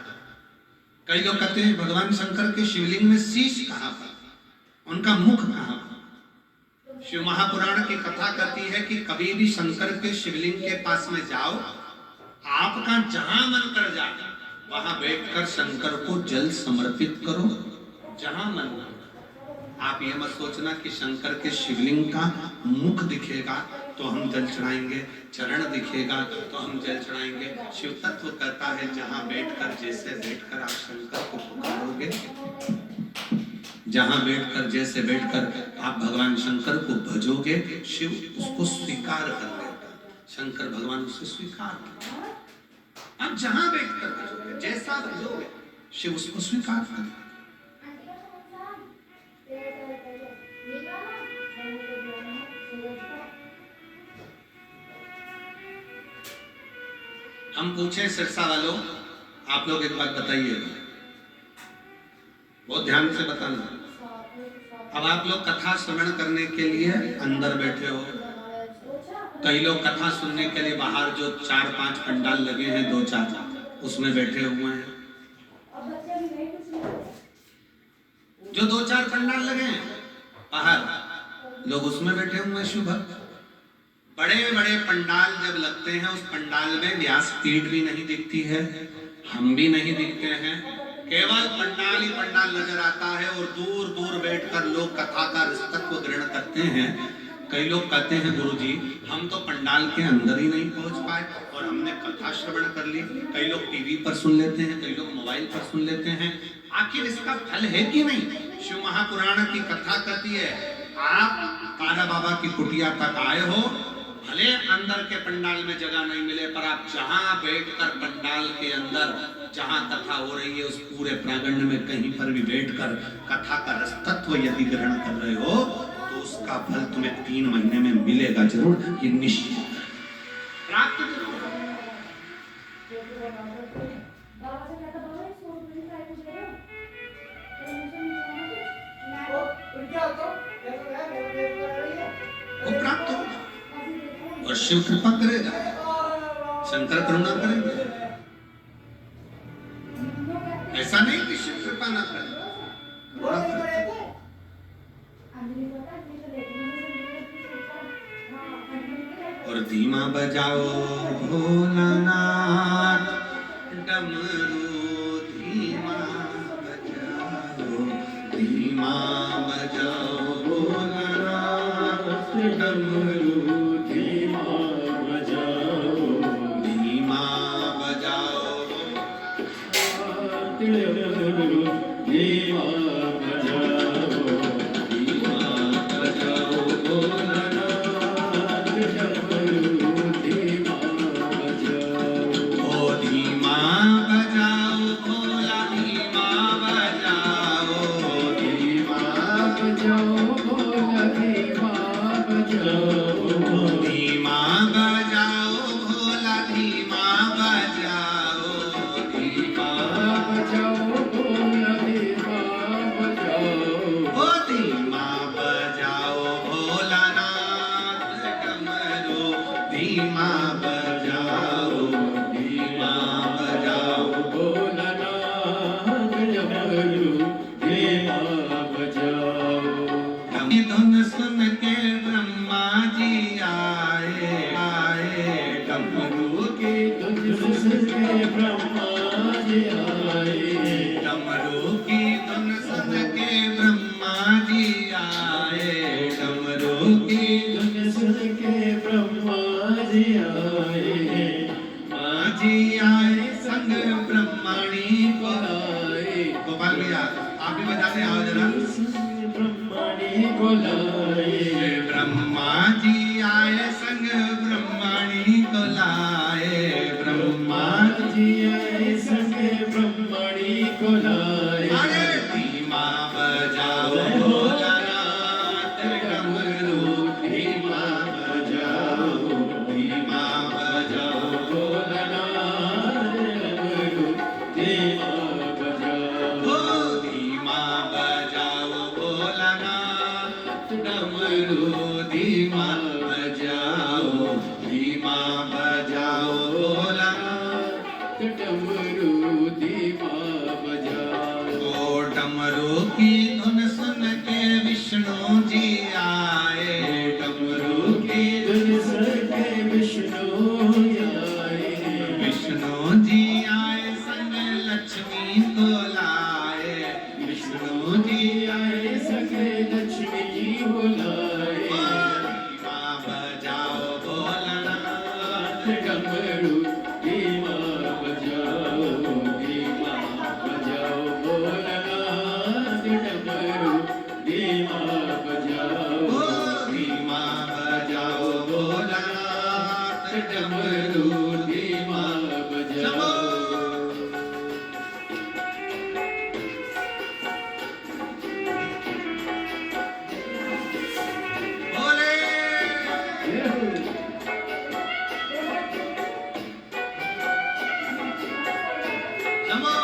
कई लोग कहते हैं भगवान शंकर के शिवलिंग में शीश कहाँ पर, उनका मुख कहाँ पर। शिव महापुराण की कथा कहती है कि कभी भी शंकर के शिवलिंग के पास में जाओ, आपका जहां मन कर जाए वहां बैठकर शंकर को जल समर्पित करो, जहां मन कर। आप ये मत सोचना कि शंकर के शिवलिंग का मुख दिखेगा तो हम जल चढ़ाएंगे, चरण दिखेगा तो हम जल चढ़ाएंगे। शिव तत्व कहता है जहां बैठकर, जैसे बैठकर आप शंकर को पुकारोगे, जहां बैठकर, जैसे बैठकर आप भगवान शंकर को भजोगे, शिव उसको स्वीकार कर लेगा। शंकर भगवान उसे स्वीकार करता है। आप जहां बैठकर भजोगे, जैसा भजोगे, शिव उसको स्वीकार करेगा। हम पूछे सिरसा वालों, आप लोग एक बात बताइएगा, बहुत ध्यान से बताना। अब आप लोग कथा श्रवण करने के लिए अंदर बैठे हो, कई लोग कथा सुनने के लिए बाहर जो 4-5 पंडाल लगे हैं, 2-4, उसमें बैठे हुए हैं। जो 2-4 पंडाल लगे हैं बाहर, लोग उसमें बैठे हुए हैं। शिव भक्त बड़े बड़े पंडाल जब लगते हैं, उस पंडाल में व्यासपीठ भी नहीं दिखती है, हम भी नहीं दिखते हैं, केवल पंडाल ही पंडाल नजर आता है। और दूर दूर बैठकर लोग कथा का रसतत्व ग्रहण करते हैं। कई लोग कहते हैं गुरुजी हम तो पंडाल के अंदर ही नहीं पहुंच पाए और हमने कथा श्रवण कर ली। कई लोग टीवी पर सुन लेते हैं, कई लोग मोबाइल पर सुन लेते हैं। आखिर इसका फल है कि नहीं? शिव महापुराण की कथा कहती है आप काला बाबा की कुटिया तक आए हो, भले अंदर के पंडाल में जगह नहीं मिले, पर आप जहां बैठकर पंडाल के अंदर जहां कथा हो रही है उस पूरे प्रांगण में कहीं पर भी बैठकर कथा का रस तत्व यदि ग्रहण कर रहे हो तो उसका फल तुम्हें 3 महीने में मिलेगा जरूर, ये निश्चित प्राप्त जरूर। वो प्राप्त होगा और शिव कृपा करेगा, शंकर करुणा करेंगे। ऐसा नहीं कि शिव कृपा ना करे, और धीमा बजाओ भोलानाथ डमरू, धीमा बजाओ, धीमा बजाओ भोलानाथ डमरू, धीमा बजाओ, धीमा बजाओ डमरू, धीमा बजाओ, धीमा बजाओ भोलानाथ डमरू, धीमा बजाओ, ओ धीमा बजाओ भोला, धीमा बजाओ, धीमा बजाओ भोला, धीमा बजाओ, धीमा बजाओ भोला, धीमा बजाओ, धीमा बजाओ भोला, धीमा बजाओ, ओ धीमा बजाओ भोलानाथ डमरू, धीमा बजाओ, धीमा बजाओ भोलानाथ डमरू, धीमा बजाओ। धुन सुन के ब्रह्मा जी आए, आए डमरू के तुझ के ब्रह्मा जी आए, डमरू की धुन सुन के ब्रह्मा जी आए, डमरू की तुझ सुन के ब्रह्मा जी आए, माँ जी आए संग ब्रह्मणी को। आए गोपाल भैया आप भी बजा दे, आओ जरा। ब्रह्मणी को लाए, ब्रह्मा जी आए संग ब्रह्मणी को लाए, ब्रह्मा जी आए संग ब्रह्मणी को लाए। अरे धीमा बजाओ भोलानाथ डमरू, धीमा बजाओ, धीमा बजाओ भोलानाथ डमरू, धीमा बजाओ, ओ धीमा बजाओ भोलानाथ डमरू, धीमा बजाओ, धीमा बजाओ भोलानाथ। डमरू धीमा बजाओ। ओ डमरू की धुन सुन के विष्णु जी आए, डमरू की धुन सुन के विष्णु आए, विष्णु जी आए संग लक्ष्मी को लाए, विष्णु जी आए सके लक्ष्मी जी बुलाए। धीमा बजाओ भोलानाथ डमरू धीमा बजाओ, धीमा बजाओ भोलानाथ डमरू धीमा बजाओ, ओ धीमा बजाओ भोलानाथ डमरू, धीमा बजाओ। भोले नमो।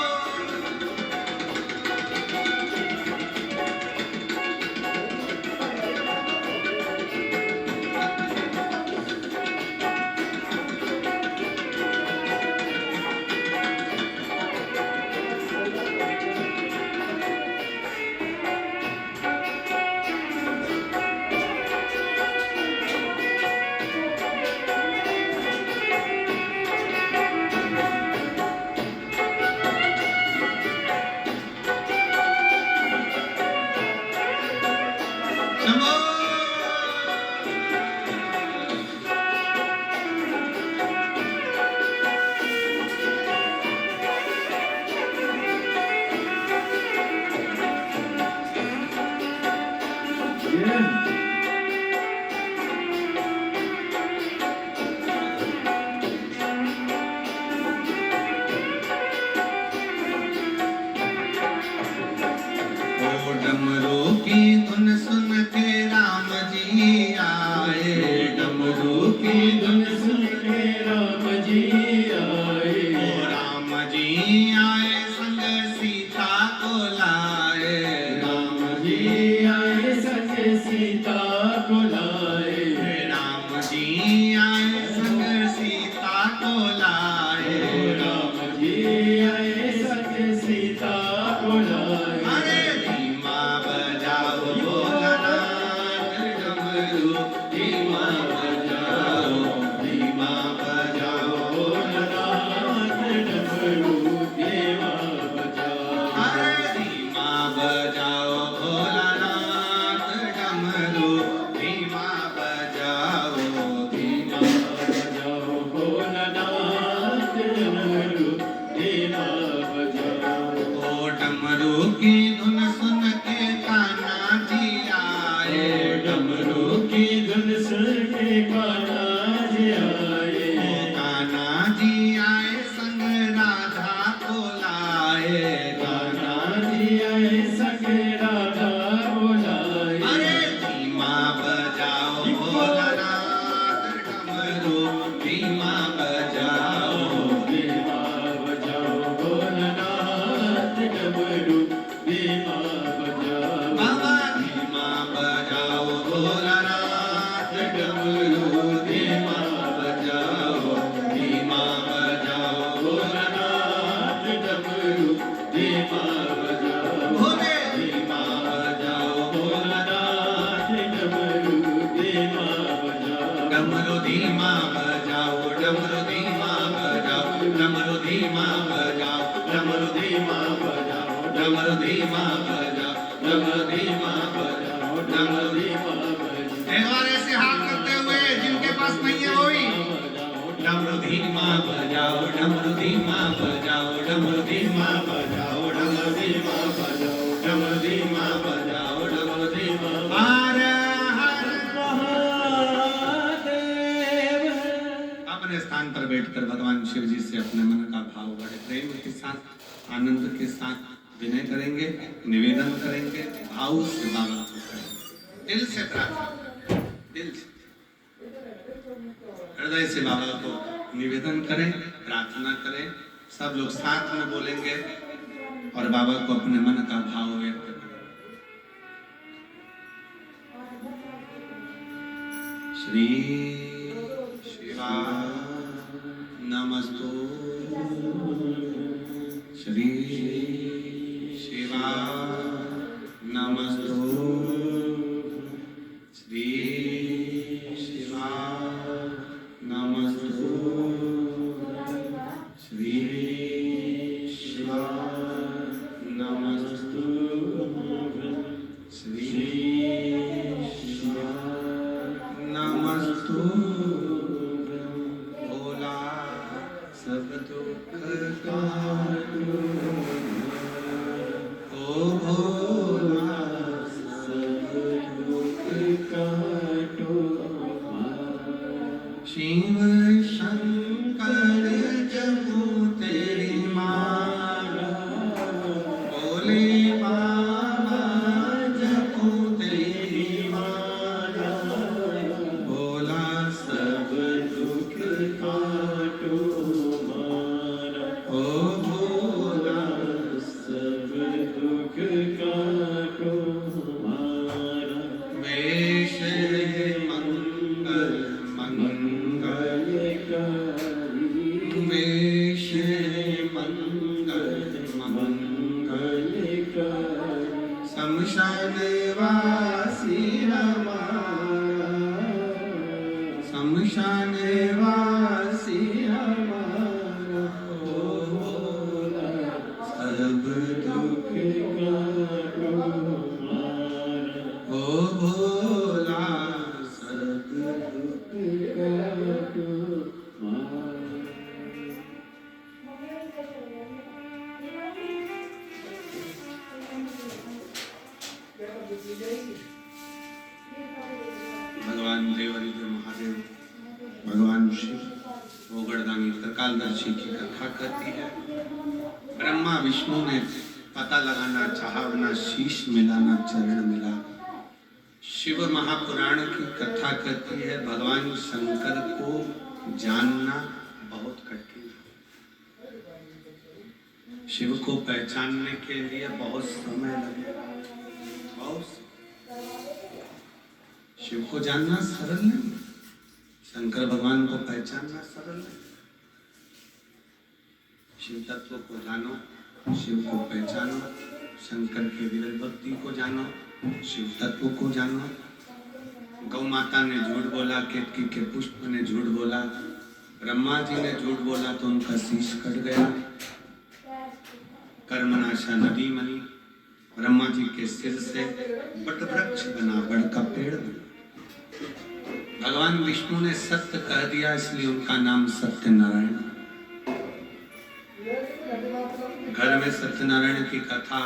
को लाए। राम जी आए सके सीता को लाए। अरे धीमा बजाओ भोलानाथ डमरू, धीमा बजाओ, धीमा बजाओ भोलानाथ डमरू धीमा बजाओ। अरे धीमा बजाओ भोलानाथ डमरू, धीमा बजाओ, धीमा बजाओ भोलानाथ डमरू धीमा बजाओ। ओ डमरू की धुन सुन के कान्हा जी आए। डमरू की धुन सुन के कान्हा जी आए। कान्हा जी आए संग राधा को लाए। कान्हा जी आए सके राधा बुलाए। अरे धीमा बजाओ भोलानाथ डमरू, धीमा बजाओ, धीमा बजाओ भोलानाथ डमरू धीमा बजाओ। बाबा धीमा बजाओ भोलानाथ डमरू, धीमा बजाओ, धीमा बजाओ भोलानाथ डमरू धीमा बजाओ। भोले धीमा बजाओ भोलानाथ डमरू धीमा बजाओ। डमरू धीमा बजाओ, डमरू धीमा बजाओ, डमरू धीमा बजाओ, डमरू धीमा बजाओ, डमरू धीमा बजाओ, डमरू धीमा बजाओ, डमरू धीमा बजाओ। एक बार ऐसे हाथ करते हुए जिनके पास नहीं है वही डमरू धीमा बजाओ, डमरू धीमा बजाओ, डमरू धीमा बजाओ, डमरू धीमा बजाओ, डमरू धीमा बजाओ, डमरू धीमा हर हर महादेव। अपने स्थान पर बैठकर भगवान शिव जी से अपने मन का भाव बड़े प्रेम के साथ, आनंद के साथ विनय करेंगे, निवेदन करेंगे, भाव से बाबा को करेंगे, दिल से प्रार्थना करें, दिल से हृदय से बाबा को निवेदन करें, प्रार्थना करें। सब लोग साथ में बोलेंगे और बाबा को अपने मन का भाव व्यक्त करें। श्री शिवा नमस्तु, श्री शिवा नमस्तु, श्री शिवा नमस्तु, श्री शिवा नमस्तु, श्री शिवा नमस्तु। भोला सब दुख काटो, ओ भोला सब दुख काटो। शिव शंकर जपो तेरी माला, भोले बाबा जपो तेरी माला, भोला सब दुख काटो मारा। ओ भोला सब दुख काटो मारा। वेश मंगल मंगल, वेश मंगल मंगल, शमशान वासी हमारा, शमशान वासी हमारा, ओ भोला सब दुख काटो मारा। ओ भोला सब दुख काटो मारा। भगवान देवरिद्र महादेव, भगवान शिव गोगड़दानी त्रिकालदर्शी की कथा करती है। ब्रह्मा विष्णु ने पता लगाना चाहा, अपना शीश मिलाना चरण मिला। शिव महापुराण की कथा कहती है भगवान शंकर को जानना बहुत कठिन है। शिव को पहचानने के लिए बहुत समय लगेगा, बहुत। शिव को जानना सरल नहीं, शंकर भगवान को पहचानना सरल नहीं। शिव तत्व को जानो, शिव को पहचानो, शंकर के विरल भक्ति को जानो, शिव तत्व को जानो। गौ माता ने झूठ बोला, केतकी के पुष्प ने झूठ बोला, ब्रह्मा जी ने झूठ बोला तो उनका शीश कट गया। कर्मनाशा नदी मनी, ब्रह्मा जी के सिर से बट वृक्ष बना, बड़ का पेड़ बना। भगवान विष्णु ने सत्य कह दिया, इसलिए उनका नाम सत्यनारायण। घर में सत्यनारायण की कथा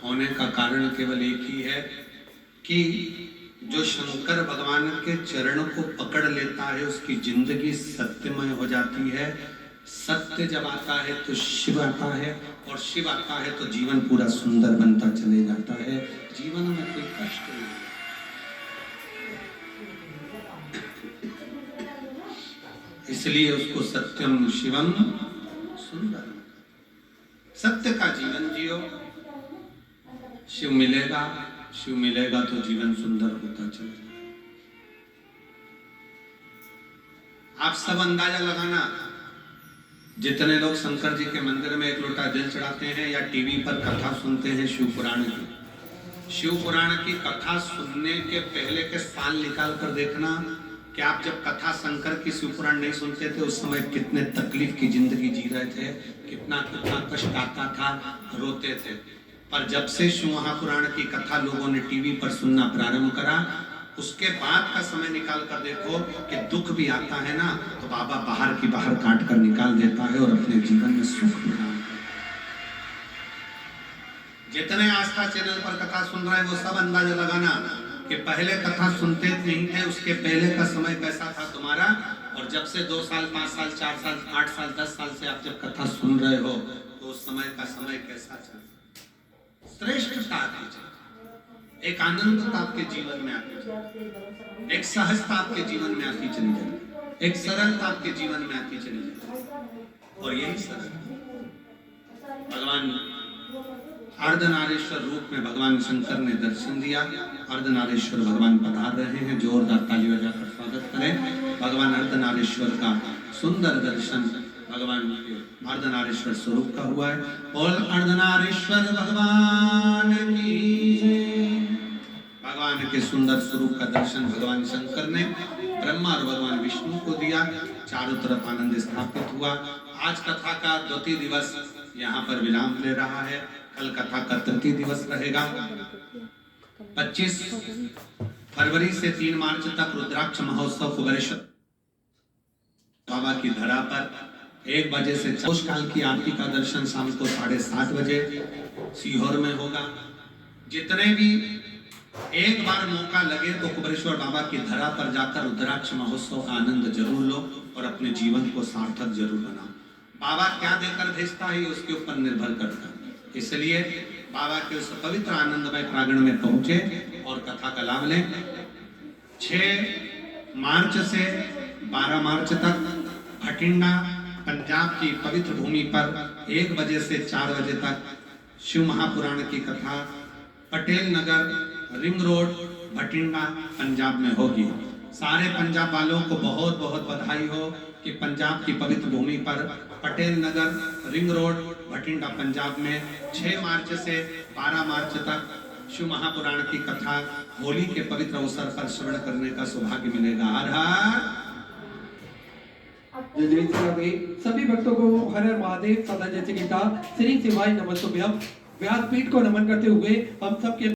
होने का कारण केवल एक ही है कि जो शंकर भगवान के चरण को पकड़ लेता है उसकी जिंदगी सत्यमय हो जाती है। सत्य जब आता है तो शिव आता है, और शिव आता है तो जीवन पूरा सुंदर बनता चले जाता है। जीवन में कोई कष्ट नहीं। इसलिए उसको सत्यम शिवम सुंदर, सत्य का जीवन जियो। शिव मिलेगा, शिव मिलेगा तो जीवन सुंदर होता चलेगा। आप सब अंदाजा लगाना, जितने लोग शंकर जी के मंदिर में एक लोटा जल चढ़ाते हैं या टीवी पर कथा सुनते हैं शिव पुराण की, शिव पुराण की कथा सुनने के पहले के साल निकाल कर देखना कि आप जब कथा शंकर की शिव पुराण नहीं सुनते थे उस समय कितने तकलीफ की जिंदगी जी रहे थे, कितना कितना कष्ट आता था, रोते थे। पर जब से शिव महापुराण की कथा लोगों ने टीवी पर सुनना प्रारंभ करा, उसके बाद का समय निकाल कर देखो कि दुख भी आता है ना तो बाबा बाहर की बाहर काट कर निकाल देता है और अपने जीवन में सुख प्रदान करता है। जितने आस्था चैनल पर कथा सुन रहे हैं वो सब अंदाजा लगाना कि पहले कथा सुनते नहीं थे, उसके पहले का समय कैसा था तुम्हारा, और जब से 2 साल 5 साल 4 साल 8 साल 10 साल से आप जब कथा सुन रहे हो तो उस समय का समय कैसा चल। श्रेष्ठता आती चली, एक आनंदता आपके जीवन में आती चली, एक सहजता आपके जीवन में आती चली जाए, एक सरलता आपके जीवन में आती चली जाए। और यही सरलता भगवान अर्धनारीश्वर रूप में भगवान शंकर ने दर्शन दिया। अर्धनारीश्वर भगवान पधार रहे हैं, जोरदार ताली बजाकर स्वागत करें। भगवान अर्धनारीश्वर का सुंदर दर्शन भगवान के अर्धनारीश्वर स्वरूप का हुआ है। बोल अर्धनारीश्वर भगवान की जय। भगवान के सुंदर स्वरूप का दर्शन भगवान शंकर ने ब्रह्मा और भगवान विष्णु को दिया। चारों तरफ आनंद स्थापित हुआ। आज कथा का द्वितीय दिवस यहाँ पर विराम ले रहा है। कल कथा का तृतीय दिवस रहेगा। 25 फरवरी से 3 मार्च तक रुद्राक्ष महोत्सव कुबेरेश्वर बाबा की धरा पर 1 बजे से कोष काल की आरती का दर्शन शाम को 7:30 बजे सीहोर में होगा। जितने भी एक बार मौका लगे तो कुबेरेश्वर बाबा की धरा पर जाकर रुद्राक्ष महोत्सव का आनंद जरूर लो और अपने जीवन को सार्थक जरूर बनाओ। बाबा क्या देकर भेजता है उसके ऊपर निर्भर करता है। इसलिए बाबा के उस पवित्र आनंदमय प्रांगण में पहुंचे और कथा का लाभ लें। 6 मार्च से 12 मार्च तक भटिंडा पंजाब की पवित्र भूमि पर 1 बजे से 4 बजे तक शिव महापुराण की कथा पटेल नगर रिंग रोड भटिंडा पंजाब में होगी। सारे पंजाब वालों को बहुत बहुत बधाई हो कि पंजाब की पवित्र भूमि पर पटेल नगर रिंग रोड भटिंडा पंजाब में 6 मार्च से 12 मार्च तक शिव महापुराण की कथा होली के पवित्र अवसर पर श्रवण करने का सौभाग्य मिलेगा। हर हर सभी भक्तों को हर हर महादेव सदा जय गीता श्री शिवाय नमस्तुभ्यम। व्यासपीठ को नमन करते हुए हम सबके